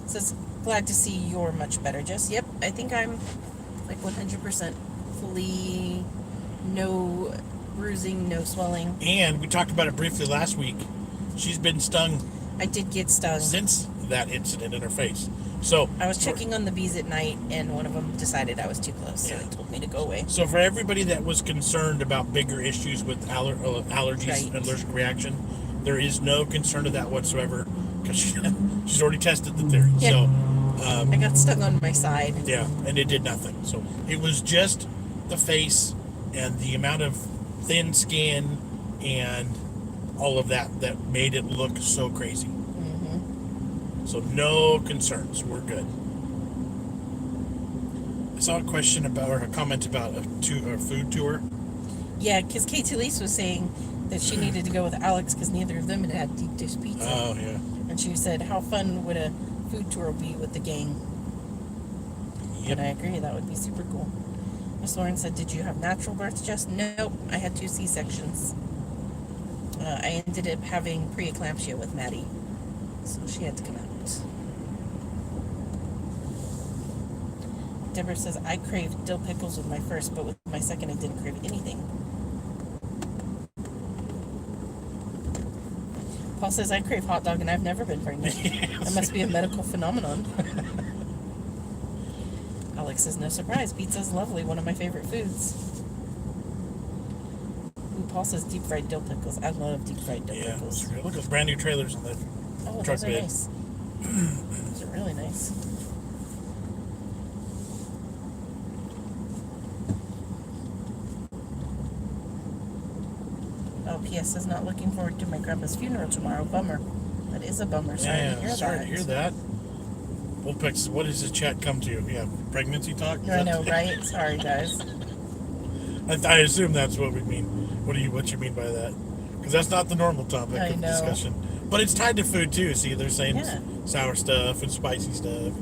says, glad to see you're much better, Jess. Yep, I think I'm like 100% fully, no bruising, no swelling. And we talked about it briefly last week. She's been stung I did get stung. since that incident in her face. So I was checking on the bees at night, and one of them decided I was too close, so Yeah. they told me to go away. So for everybody that was concerned about bigger issues with allergies Right. and allergic reaction, there is no concern of that whatsoever because she's already tested the theory. Yeah. So I got stung on my side. yeah, and it did nothing. So it was just the face and the amount of thin skin and all of that made it look so crazy. So no concerns. We're good. I saw a question about, or a comment about a food tour. Yeah, because Kate Talise was saying that she needed to go with Alex because neither of them had had deep dish pizza. Oh, yeah. And she said, how fun would a food tour be with the gang? Yep. And I agree, that would be super cool. Miss Lauren said, did you have natural birth, Jess? Nope, I had 2 C-sections. I ended up having preeclampsia with Maddie, so she had to come out. Deborah says, I craved dill pickles with my first, but with my second I didn't crave anything. Paul says, I crave hot dog and I've never been pregnant. That must be a medical phenomenon. Alex says, no surprise. Pizza's lovely. One of my favorite foods. Ooh, Paul says deep fried dill pickles. I love deep fried dill pickles. Look at those brand new trailers in the truck those are bed. nice. Those are really nice. Oh, P.S. says not looking forward to my grandpa's funeral tomorrow. Bummer. That is a bummer. Sorry to hear that. Sorry to hear that. What does the chat come to? Yeah, pregnancy talk? I know, right? Sorry, guys. I assume that's what we mean. What you mean by that? Because that's not the normal topic of discussion. But it's tied to food too. See, they're saying sour stuff and spicy stuff.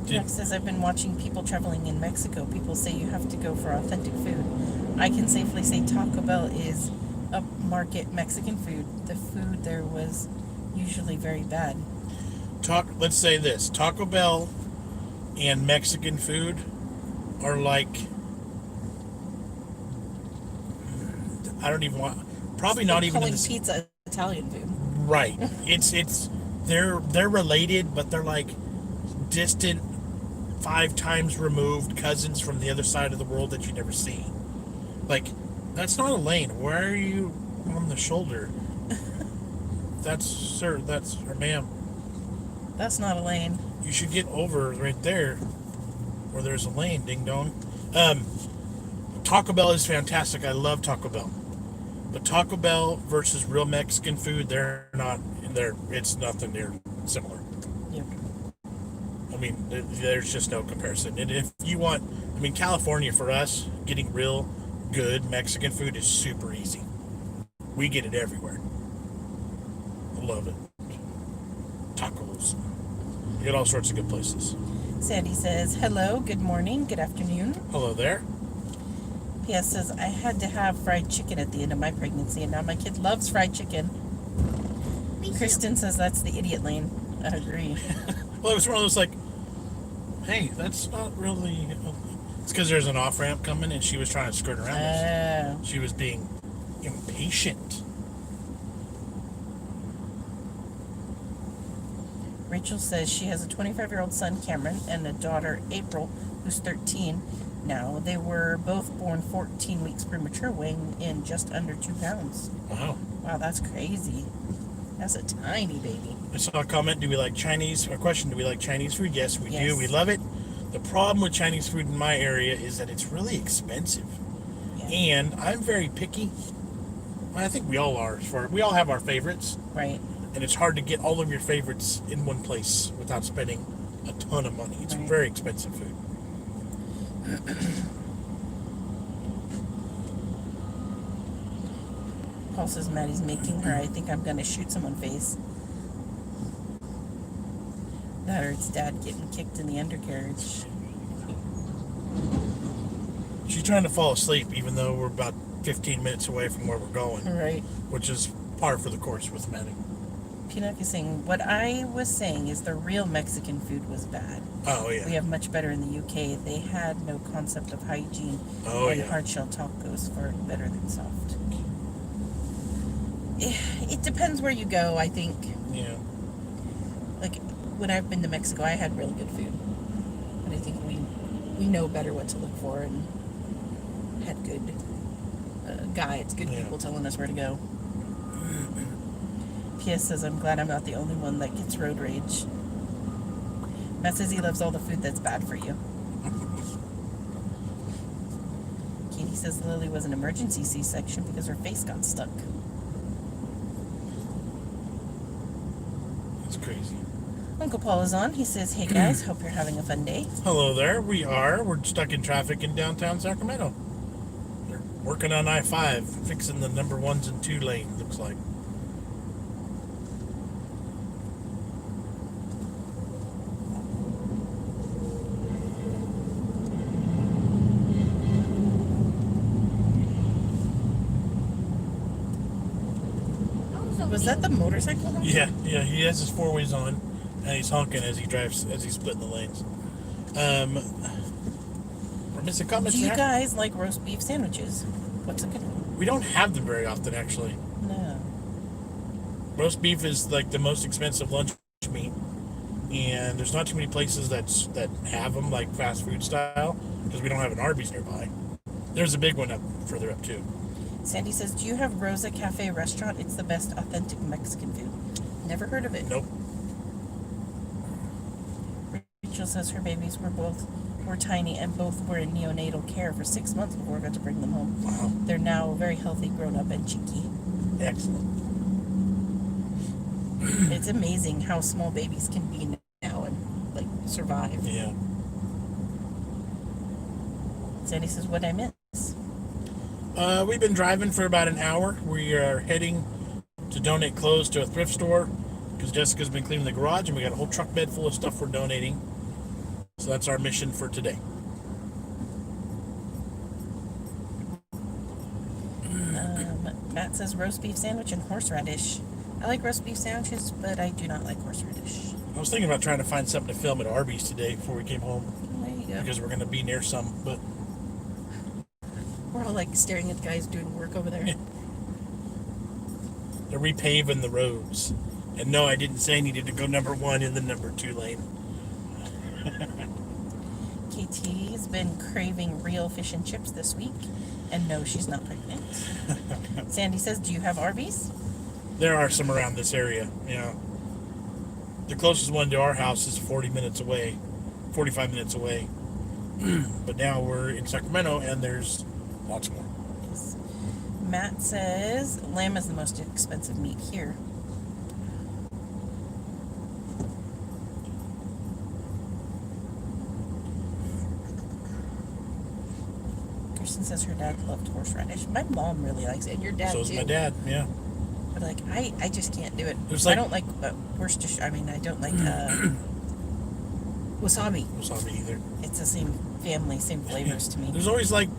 Jack says, I've been watching people traveling in Mexico. People say you have to go for authentic food. I can safely say Taco Bell is upmarket Mexican food. The food there was usually very bad. Let's say this. Taco Bell and Mexican food are like, I don't even want, probably not even in the pizza Italian food. Right. They're related, but they're like distant, 5 times removed cousins from the other side of the world that you never see. Like, that's not a lane. Why are you on the shoulder? Or ma'am. That's not a lane. You should get over right there where there's a lane, ding dong. Taco Bell is fantastic. I love Taco Bell. But Taco Bell versus real Mexican food, it's nothing near similar. Yep. I mean, there's just no comparison. And if you want, California for us, getting real good Mexican food is super easy. We get it everywhere. I love it. Tacos. You get all sorts of good places. Sandy says, hello, good morning, good afternoon. Hello there. P.S. says, I had to have fried chicken at the end of my pregnancy, and now my kid loves fried chicken. Kristen says that's the idiot lane. I agree. Well, it was one of those like, hey, that's not really... It's because there's an off-ramp coming, and she was trying to skirt around this. She was being impatient. Rachel says she has a 25-year-old son, Cameron, and a daughter, April, who's 13 now. They were both born 14 weeks premature, weighing in just under 2 pounds. Wow. Wow, that's crazy. That's a tiny baby. I saw a comment, do we like Chinese? A question, do we like Chinese food? Yes, we Yes. do. We love it. The problem with Chinese food in my area is that it's really expensive. Yeah. And I'm very picky. I think we all are. We all have our favorites. Right. And it's hard to get all of your favorites in one place without spending a ton of money. It's Right. very expensive food. Paul says Maddie's making her. I think I'm going to shoot someone face. That or it's dad getting kicked in the undercarriage. She's trying to fall asleep even though we're about 15 minutes away from where we're going. Right. Which is par for the course with Maddie. Pinocchio is saying, what I was saying is the real Mexican food was bad. Oh, yeah. We have much better in the UK. They had no concept of hygiene. And hard shell tacos far better than soft. It depends where you go, I think. Yeah. Like, when I've been to Mexico, I had really good food. And I think we know better what to look for and had good guides, good people telling us where to go. P.S. says, I'm glad I'm not the only one that gets road rage. Matt says he loves all the food that's bad for you. Katie says Lily was an emergency C-section because her face got stuck. That's crazy. Uncle Paul is on. He says, hey guys, hope you're having a fun day. Hello there. We are. We're stuck in traffic in downtown Sacramento. They're working on I-5, fixing the number 1s and 2 lane, looks like. Was that the motorcycle? Yeah, he has his 4-ways on, and he's honking as he drives, as he's splitting the lanes. We're missing comments Do you there. guys like roast beef sandwiches? What's it gonna? We don't have them very often, actually. No. Roast beef is like the most expensive lunch meat, and there's not too many places that have them like fast food style because we don't have an Arby's nearby. There's a big one up further up too. Sandy says, "Do you have Rosa Cafe restaurant? It's the best authentic Mexican food." Never heard of it. Nope. Rachel says her babies were tiny and both were in neonatal care for 6 months before I got to bring them home. Wow. They're now very healthy, grown up, and cheeky. Excellent. It's amazing how small babies can be now and like survive. Yeah. Sandy says, "What I miss?" We've been driving for about an hour. We are heading to donate clothes to a thrift store because Jessica's been cleaning the garage and we got a whole truck bed full of stuff we're donating. So that's our mission for today. Matt says roast beef sandwich and horseradish. I like roast beef sandwiches, but I do not like horseradish. I was thinking about trying to find something to film at Arby's today before we came home There you go. because we're going to be near some, but We're all like staring at the guys doing work over there. they're repaving the roads. And no, I didn't say I needed to go number 1 in the number 2 lane. KT's been craving real fish and chips this week. And no, she's not pregnant. Sandy says, "Do you have Arby's?" There are some around this area, yeah. The closest one to our house is 45 minutes away. But now we're in Sacramento and there's lots more. Yes. Matt says lamb is the most expensive meat here. Kirsten says her dad loved horseradish. My mom really likes it, and your dad So is too. my dad, yeah. But like, I just can't do it. There's I like- don't like Worcestershire. I mean, I don't like wasabi. Wasabi either. It's the same family, same flavors to me. There's always like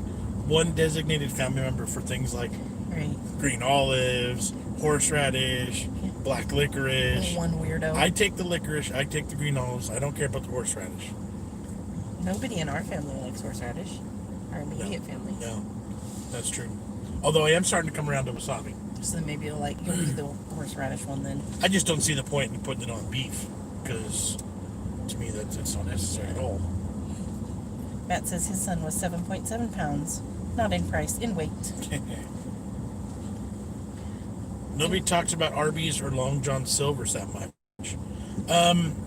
one designated family member for things like Right. green olives, horseradish, black licorice. One weirdo. I take the licorice, I take the green olives, I don't care about the horseradish. Nobody in our family likes horseradish. Our immediate family. No, that's true. Although I am starting to come around to wasabi. So maybe you'll be the horseradish one then. I just don't see the point in putting it on beef because to me it's not necessary at all. Matt says his son was 7.7 pounds, not in price, in weight. Nobody talks about Arby's or Long John Silver's that much.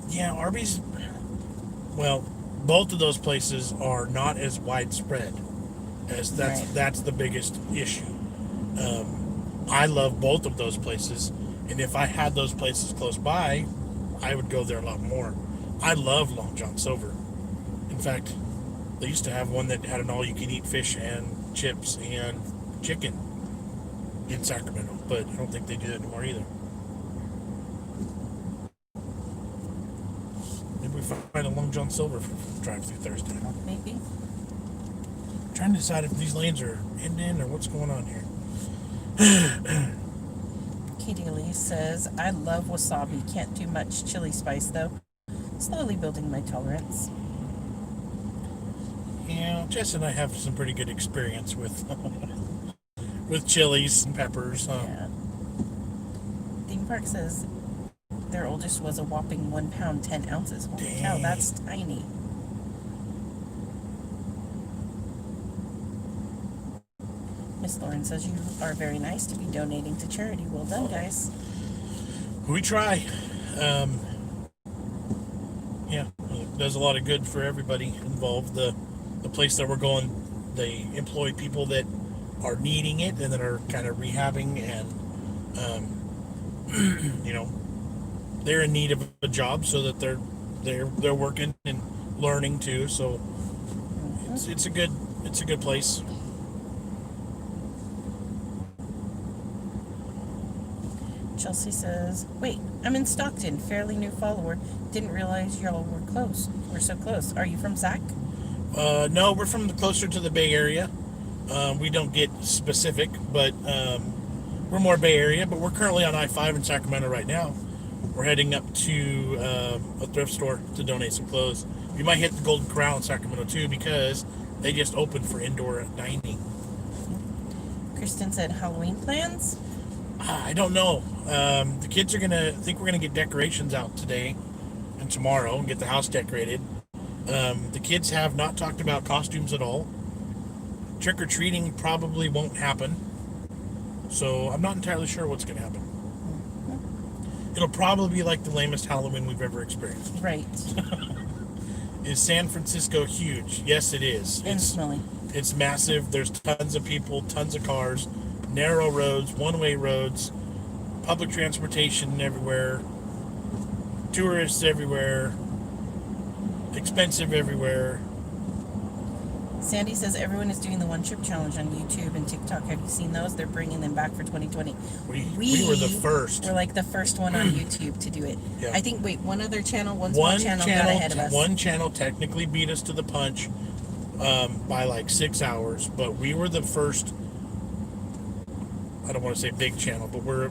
Yeah, Arby's, well, both of those places are not as widespread as Right. that's the biggest issue. I love both of those places, and if I had those places close by, I would go there a lot more. I love Long John Silver. In fact, they used to have one that had an all-you-can-eat fish and chips and chicken in Sacramento, but I don't think they do that anymore either. Maybe we find a Long John Silver drive-through Thursday. Huh? Maybe. Trying to decide if these lanes are ending or what's going on here. Katie Lee says, I love wasabi. Can't do much chili spice though. Slowly building my tolerance. Yeah, Jess and I have some pretty good experience with with chilies and peppers. Yeah. Theme Park says their oldest was a whopping 1 pound 10 ounces. Holy cow, Dang. that's tiny. Miss Lauren says you are very nice to be donating to charity. Well done, guys. We try. Yeah, it does a lot of good for everybody involved. The place that we're going, they employ people that are needing it and that are kind of rehabbing and you know, they're in need of a job so that they're working and learning too. So it's a good place. Chelsea says, wait, I'm in Stockton, fairly new follower. Didn't realize y'all were close. We're so close. Are you from Sac? No, we're from closer to the Bay Area. We don't get specific, but we're more Bay Area. But we're currently on I-5 in Sacramento right now. We're heading up to a thrift store to donate some clothes. We might hit the Golden Corral in Sacramento too because they just opened for indoor dining. Kristen said Halloween plans. I don't know. The kids are I think we're gonna get decorations out today and tomorrow and get the house decorated. The kids have not talked about costumes at all. Trick-or-treating probably won't happen. So I'm not entirely sure what's gonna happen. It'll probably be like the lamest Halloween we've ever experienced. Right. Is San Francisco huge? Yes, it is. And smelly. It's massive. There's tons of people, tons of cars, narrow roads, one-way roads, public transportation everywhere, tourists everywhere, expensive everywhere. Sandy says everyone is doing the one chip challenge on YouTube and TikTok. Have you seen those? They're bringing them back for 2020. We were the first. We're like the first one on YouTube to do it. Yeah. I think, one other channel, one small channel got ahead of us. One channel technically beat us to the punch by like 6 hours, but we were the first. I don't want to say big channel, but we're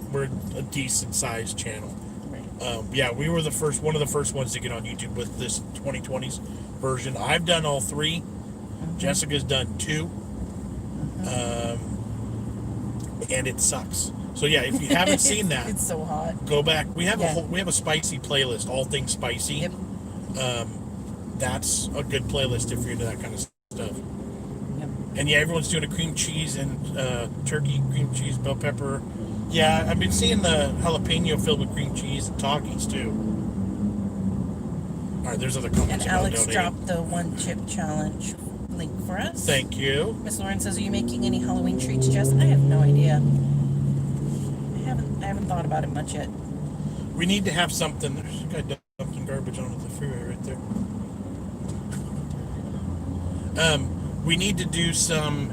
a decent sized channel. Right. Yeah, we were one of the first ones to get on YouTube with this 2020's version. I've done all three. Mm-hmm. Jessica's done two. And it sucks. So yeah, if you haven't seen that, It's so hot. go back. We have Yeah. we have a spicy playlist, all things spicy. Yep. That's a good playlist if you're into that kind of stuff. Yep. And yeah, everyone's doing a cream cheese and turkey, cream cheese, bell pepper. Yeah, I've been seeing the jalapeno filled with cream cheese and Takis too. All right, there's other comments. And about Alex donating. dropped the one chip challenge link for us. Thank you. Miss Lauren says, "Are you making any Halloween treats, Jess?" I have no idea. I haven't thought about it much yet. We need to have something. There's a guy dumping garbage onto the freeway right there. We need to do some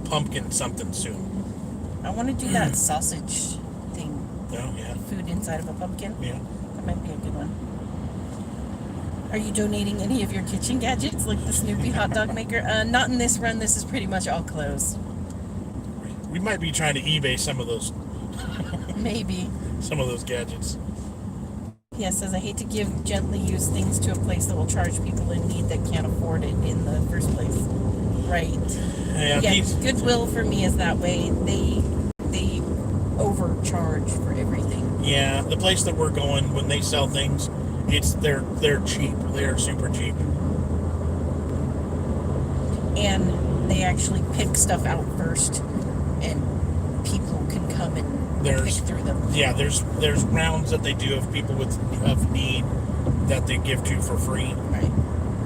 pumpkin something soon. I want to do that sausage thing. Oh yeah, Food inside of a pumpkin. yeah. That might be a good one. Are you donating any of your kitchen gadgets, like the Snoopy hot dog maker? Not in this run. This is pretty much all clothes. We might be trying to eBay some of those Maybe. gadgets. Yeah, says, "I hate to give gently used things to a place that will charge people in need that can't afford it in the first place." Right. Yeah, Yeah, Goodwill for me is that way. They overcharge for everything. yeah. The place that we're going, when they sell things, they're cheap. They're super cheap. And they actually pick stuff out first, and people can come and pick through them. Yeah, there's rounds that they do of people of need that they give to for free, Right.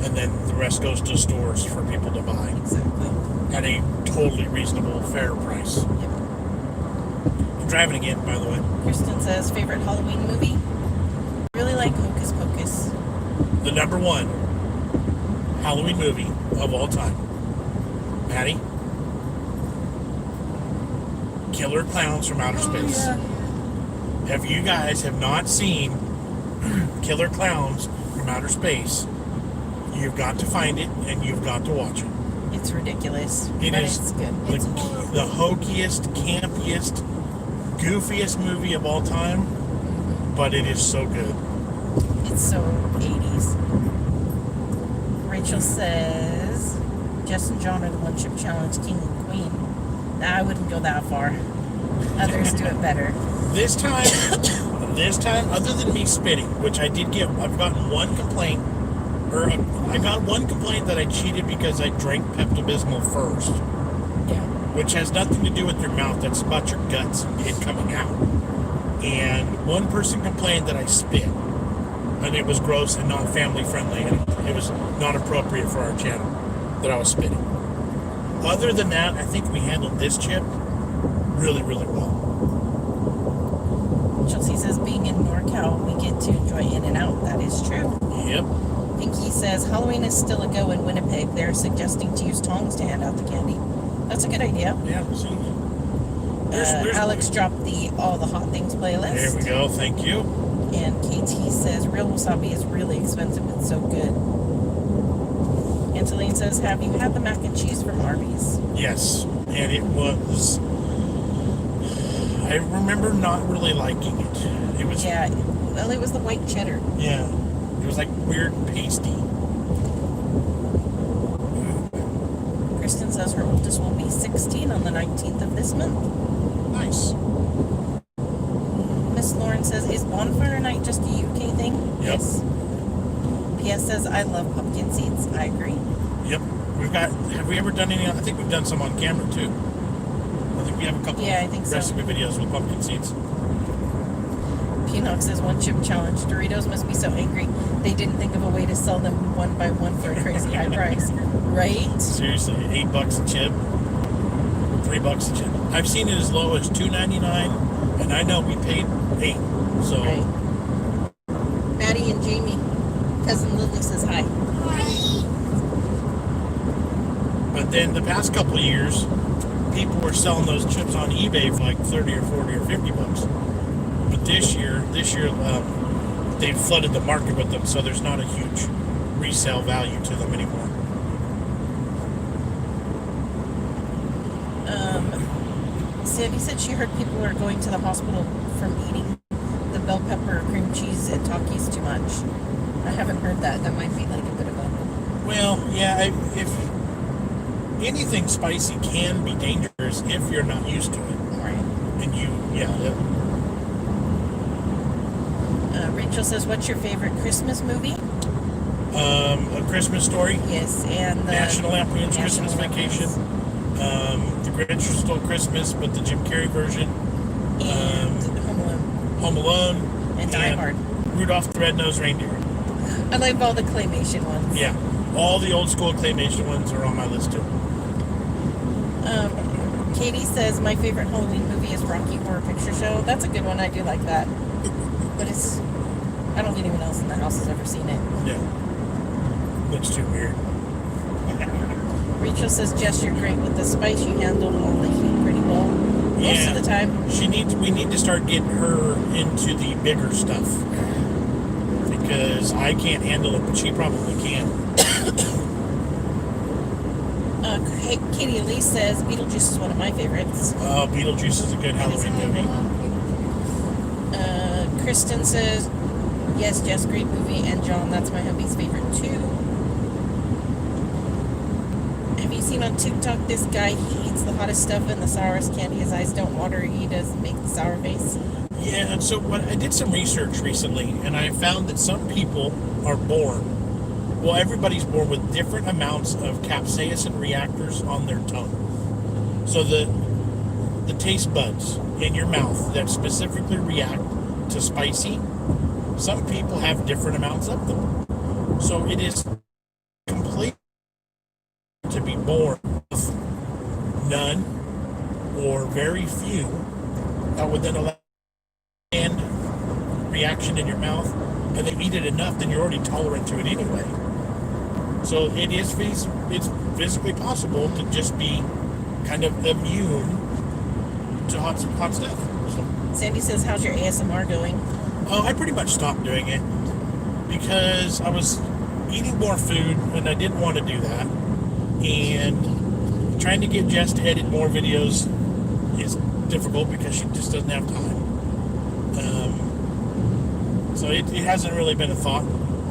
and then the rest goes to stores for people to buy Exactly. at a totally reasonable, fair price. Yep. I'm driving again, by the way. Kristen says, "Favorite Halloween movie? Really like Hocus Pocus." The number one Halloween movie of all time. Maddie? Killer Clowns from Outer Space. Yeah. If you guys have not seen Killer Clowns from Outer Space, you've got to find it and you've got to watch it. It's ridiculous. It but is it's good. the hokiest, campiest, goofiest movie of all time, but it is so good. It's so 80s. Rachel says, "Jess and John are the one chip challenge king and queen." Nah, I wouldn't go that far. Others do it better. This time, other than me spitting, which I've gotten one complaint, I got one complaint that I cheated because I drank Pepto-Bismol first, Yeah. which has nothing to do with your mouth. That's about your guts and it coming out. And one person complained that I spit, and it was gross and not family friendly, and it was not appropriate for our channel that I was spitting. Other than that, I think we handled this chip really, really well. Chelsea says, "Being in NorCal, we get to enjoy In-N-Out." That is true. Yep. Pinky says, "Halloween is still a go in Winnipeg. They're suggesting to use tongs to hand out the candy." That's a good idea. Yeah. See. There's Alex dropped the All the Hot Things playlist. There we go. Thank you. And KT says, "Real wasabi is really expensive. It's so good." Angeline says, "Have you had the mac and cheese from Arby's?" Yes, and it was. I remember not really liking it. It was. Yeah, well, it was the white cheddar. Yeah. It was like weird pasty. Kristen says her oldest will be 16 on the 19th of this month. Nice. Miss Lauren says, is Bonfire Night just a UK thing? Yep. Yes. PS says, I love pumpkin seeds. I agree. Yep. Have we ever done any? I think we've done some on camera too. I think we have a couple I think so. recipe videos with pumpkin seeds. P.O.Box says, one chip challenge. Doritos must be so angry they didn't think of a way to sell them one by one for a crazy high price. Right? Seriously, $8 a chip, $3 a chip. I've seen it as low as $2.99, and I know we paid $8. So. Right. Maddie and Jamie. Cousin Lily says hi. But then the past couple of years, people were selling those chips on eBay for like 30 or 40 or $50. But this year, they've flooded the market with them, so there's not a huge resale value to them anymore. Sandy said she heard people are going to the hospital from eating the bell pepper cream cheese at Takis too much. I haven't heard that. That might be like a bit of a... Well, yeah, if anything spicy can be dangerous if you're not used to it. Right. And Rachel says, what's your favorite Christmas movie? A Christmas Story. Yes, and the National Lampoon's Christmas Vacation. The Grinch Stole Christmas, but the Jim Carrey version. And Home Alone. Home Alone. And Die Hard. Rudolph the Red-Nosed Reindeer. I like all the claymation ones. Yeah. All the old school claymation ones are on my list too. Katie says, my favorite Halloween movie is Rocky Horror Picture Show. That's a good one. I do like that. But I don't think anyone else in the house has ever seen it. Yeah. Looks too weird. Rachel says, Jess, you're great with the spice. You handle all the heat pretty well. Most of the time. We need to start getting her into the bigger stuff. Because I can't handle it, but she probably can. Katie Elise says, Beetlejuice is one of my favorites. Oh, Beetlejuice is a good Halloween movie. Kristen says, yes, Jess, great movie. And John, that's my hubby's favorite too. Have you seen on TikTok this guy? He eats the hottest stuff and the sourest candy. His eyes don't water. He does make the sour face. Yeah, and so I did some research recently, and I found that some people are born. Well, everybody's born with different amounts of capsaicin reactors on their tongue. So the taste buds in your mouth that specifically react to spicy, some people have different amounts of them. So it is complete to be born with none or very few that would then allow and reaction in your mouth, and then eat it enough, then you're already tolerant to it anyway. So it's physically possible to just be kind of immune to hot stuff. So, Sandy says, how's your ASMR going? I pretty much stopped doing it because I was eating more food and I didn't want to do that, and trying to get Jess to edit more videos is difficult because she just doesn't have time. So it hasn't really been a thought.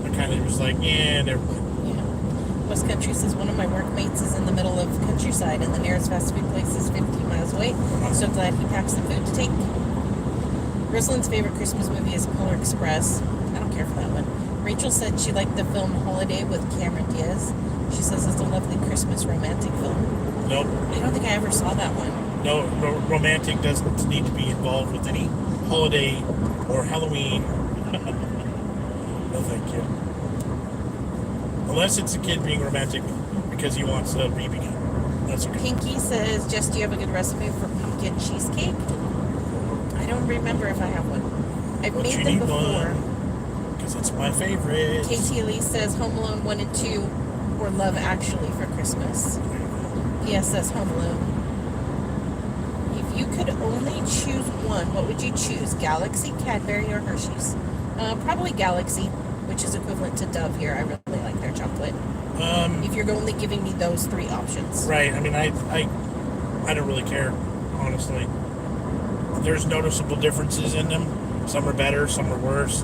I kind of was like, yeah, never mind. Yeah. West Country says, one of my workmates is in the middle of countryside and the nearest fast food place is 15 miles away. So glad he packs the food to take. Rosalind's favorite Christmas movie is Polar Express. I don't care for that one. Rachel said she liked the film Holiday with Cameron Diaz. She says it's a lovely Christmas romantic film. Nope. I don't think I ever saw that one. No, romantic doesn't need to be involved with any holiday or Halloween. No, thank you. Unless it's a kid being romantic because he wants a BB gun. That's okay. Pinky says, Jess, do you have a good recipe for pumpkin cheesecake? I don't remember if I have one. I've made them before. Because it's my favorite. Katie Elise says Home Alone 1 and 2 or Love Actually for Christmas. P.S. says Home Alone. If you could only choose one, what would you choose? Galaxy, Cadbury, or Hershey's? Probably Galaxy, which is equivalent to Dove here. I really like their chocolate. If you're only giving me those three options. Right. I mean, I don't really care, honestly. There's noticeable differences in them. Some are better, some are worse.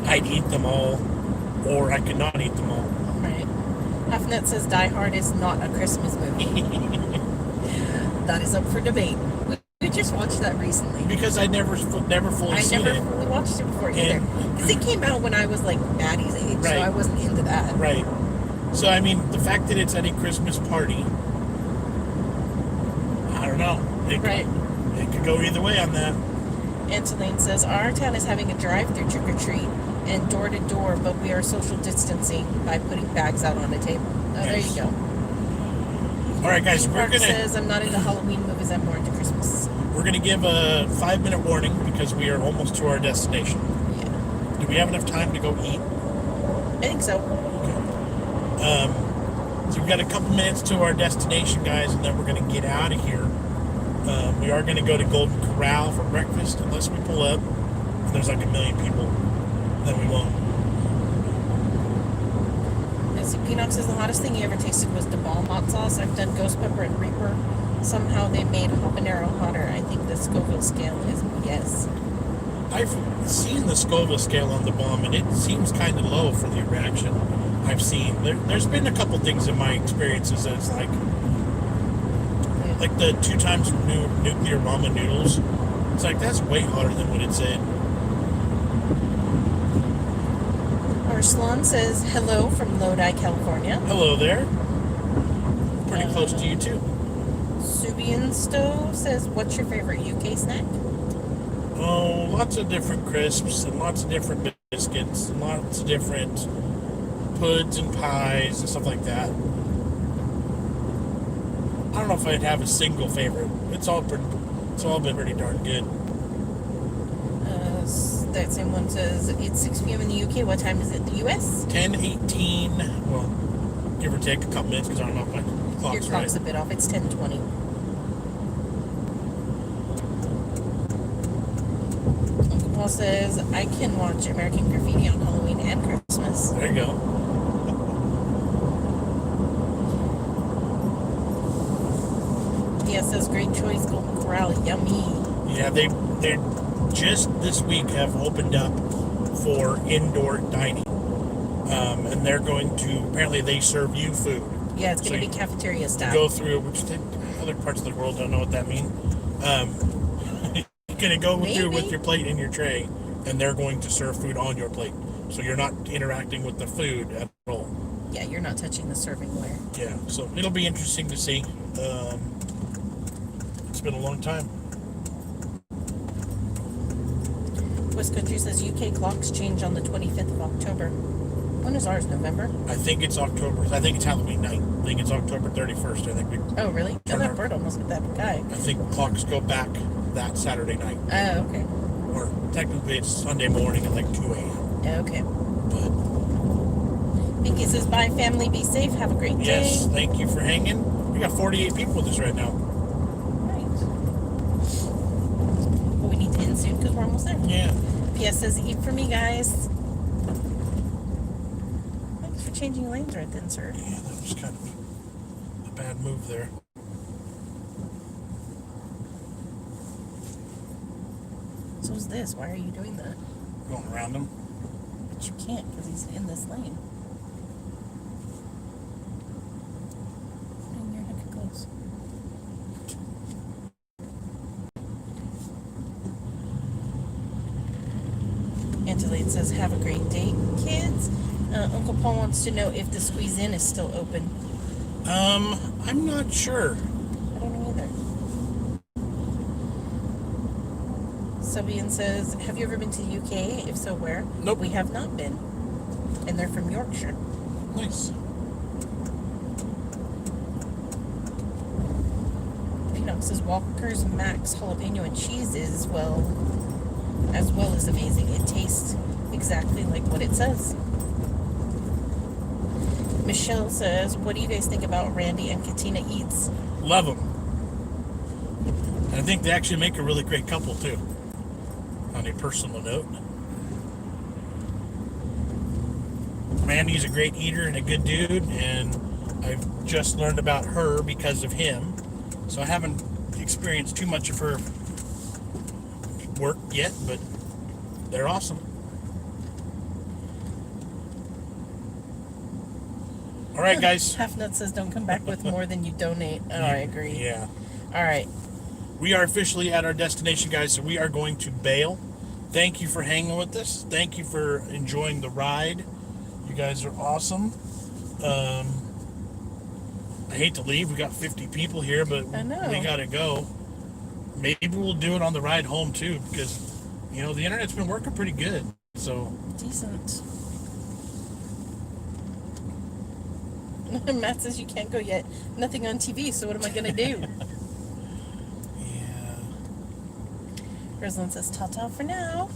I'd eat them all, or I could not eat them all. Right. Halfnet says Die Hard is not a Christmas movie. That is up for debate. We just watched that recently. Because I never fully I seen never it. fully watched it before either. And- Because it came out when I was like Maddie's age, so Right. I wasn't into that. Right. So, I mean, the fact that it's at a Christmas party, I don't know. Right. It could go either way on that. Antolene says, our town is having a drive-through trick-or-treat and door-to-door, but we are social distancing by putting bags out on a table. Oh, there Nice. you go. All right, guys, we're Mark gonna says, I'm not into Halloween movies, I'm more into Christmas. give a 5-minute warning because we are almost to our destination. Yeah. Do we have enough time to go eat? I think so. So we've got a couple minutes to our destination, guys, and then we're going to get out of here. We are going to go to Golden Corral for breakfast, unless we pull up and there's like a million people. Then we won't. As P.O.Box says, the hottest thing he ever tasted was the balm hot sauce. I've done ghost pepper and reaper. Somehow they made habanero hotter. I think the Scoville scale is yes. I've seen the Scoville scale on the bomb, and it seems kind of low for the reaction I've seen. There's been a couple things in my experiences that it's like the 2 times nuclear ramen noodles. It's like, that's way hotter than what it said. Arslan says, hello from Lodi, California. Hello there. Pretty close to you, too. Subian Stowe says, what's your favorite UK snack? Oh, lots of different crisps and lots of different biscuits and lots of different puds and pies and stuff like that. I don't know if I'd have a single favorite. It's all been pretty darn good. That same one says, it's 6 p.m. in the UK. What time is it in the US? 10:18. Well, give or take a couple minutes because I don't know if my clock's Your clock's right. a bit off. It's 10:20. Uncle Paul says, I can watch American Graffiti on Halloween and Christmas. There you go. Yes, says, great choice, Golden Corral. Yummy. Yeah, they just this week have opened up for indoor dining, and they're going to, apparently they serve you food. Yeah, it's going to So be cafeteria You style. go through, which other parts of the world don't know what that means. You're going to go through with Maybe. your plate and your tray, and they're going to serve food on your plate. So you're not interacting with the food at all. Yeah, you're not touching the servingware. Yeah, so it'll be interesting to see. It's been a long time. West Country says UK clocks change on the 25th of October. When is ours? November? I think it's October. I think it's Halloween night. I think it's October 31st. I think Oh, really? Oh, that bird almost hit that guy. I think clocks go back that Saturday night. Oh, okay. Or technically it's Sunday morning at like 2 a.m. Okay. But Pinky says, bye, family. Be safe. Have a great day. yes, thank you for hanging. We got 48 people with us right now. Right. But we need to end soon because we're almost there. Yeah. PS says, eat for me, guys. Thanks for changing lanes right then, sir. Yeah, that was kind of a bad move there. So is this. Why are you doing that? Going around him. But you can't because he's in this lane. And you're heck close. Angelade says, have a great day, kids. Uncle Paul wants to know if the Squeeze In is still open. I'm not sure. I don't know either. Subian says, have you ever been to the UK? If so, where? Nope. We have not been. And they're from Yorkshire. Nice. Peanut says, Walker's Max jalapeno and cheese is, as well as amazing. It tastes exactly like what it says. Michelle says, what do you guys think about Randy and Katina Eats? Love them. I think they actually make a really great couple, too. On a personal note. Randy's a great eater and a good dude, and I've just learned about her because of him. So I haven't experienced too much of her work yet, but they're awesome. All right, guys. Half Nut says, don't come back with more than you donate. Oh, I agree. Yeah. All right. We are officially at our destination, guys, so we are going to bail. Thank you for hanging with us. Thank you for enjoying the ride. You guys are awesome. I hate to leave. We got 50 people here, but I know. we got to go. Maybe we'll do it on the ride home, too, because, you know, the internet's been working pretty good. So Decent. Matt says you can't go yet. Nothing on TV, so what am I going to do? yeah. Rosalind says ta-ta for now.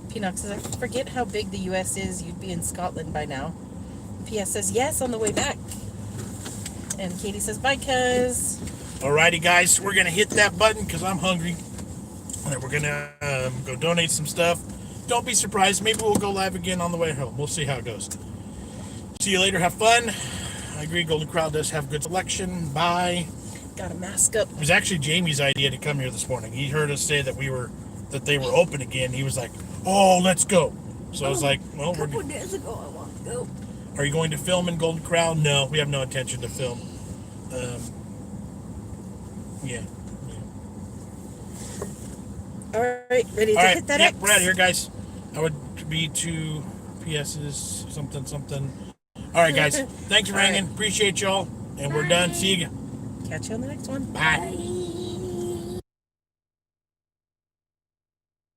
P.O.Box says, I forget how big the U.S. is. You'd be in Scotland by now. P.S. says, yes, on the way back. And Katie says, bye, cuz. Alrighty, guys, we're going to hit that button because I'm hungry. And then we're going to go donate some stuff. Don't be surprised. Maybe we'll go live again on the way home. We'll see how it goes. See you later. Have fun. I agree. Golden Corral does have good selection. Bye. Got a mask up. It was actually Jamie's idea to come here this morning. He heard us say that they were open again. He was like, "Oh, let's go." So I was like, "Well, A couple days ago, I want to go. Are you going to film in Golden Corral?" No, we have no intention to film. Yeah. All right, ready to All right. hit that Yep, X? we're out of here, guys. I would be 2 PS's something. All right, guys. Thanks for All hanging. right. Appreciate y'all. And we're done. See you again. Catch you on the next one. Bye. Bye.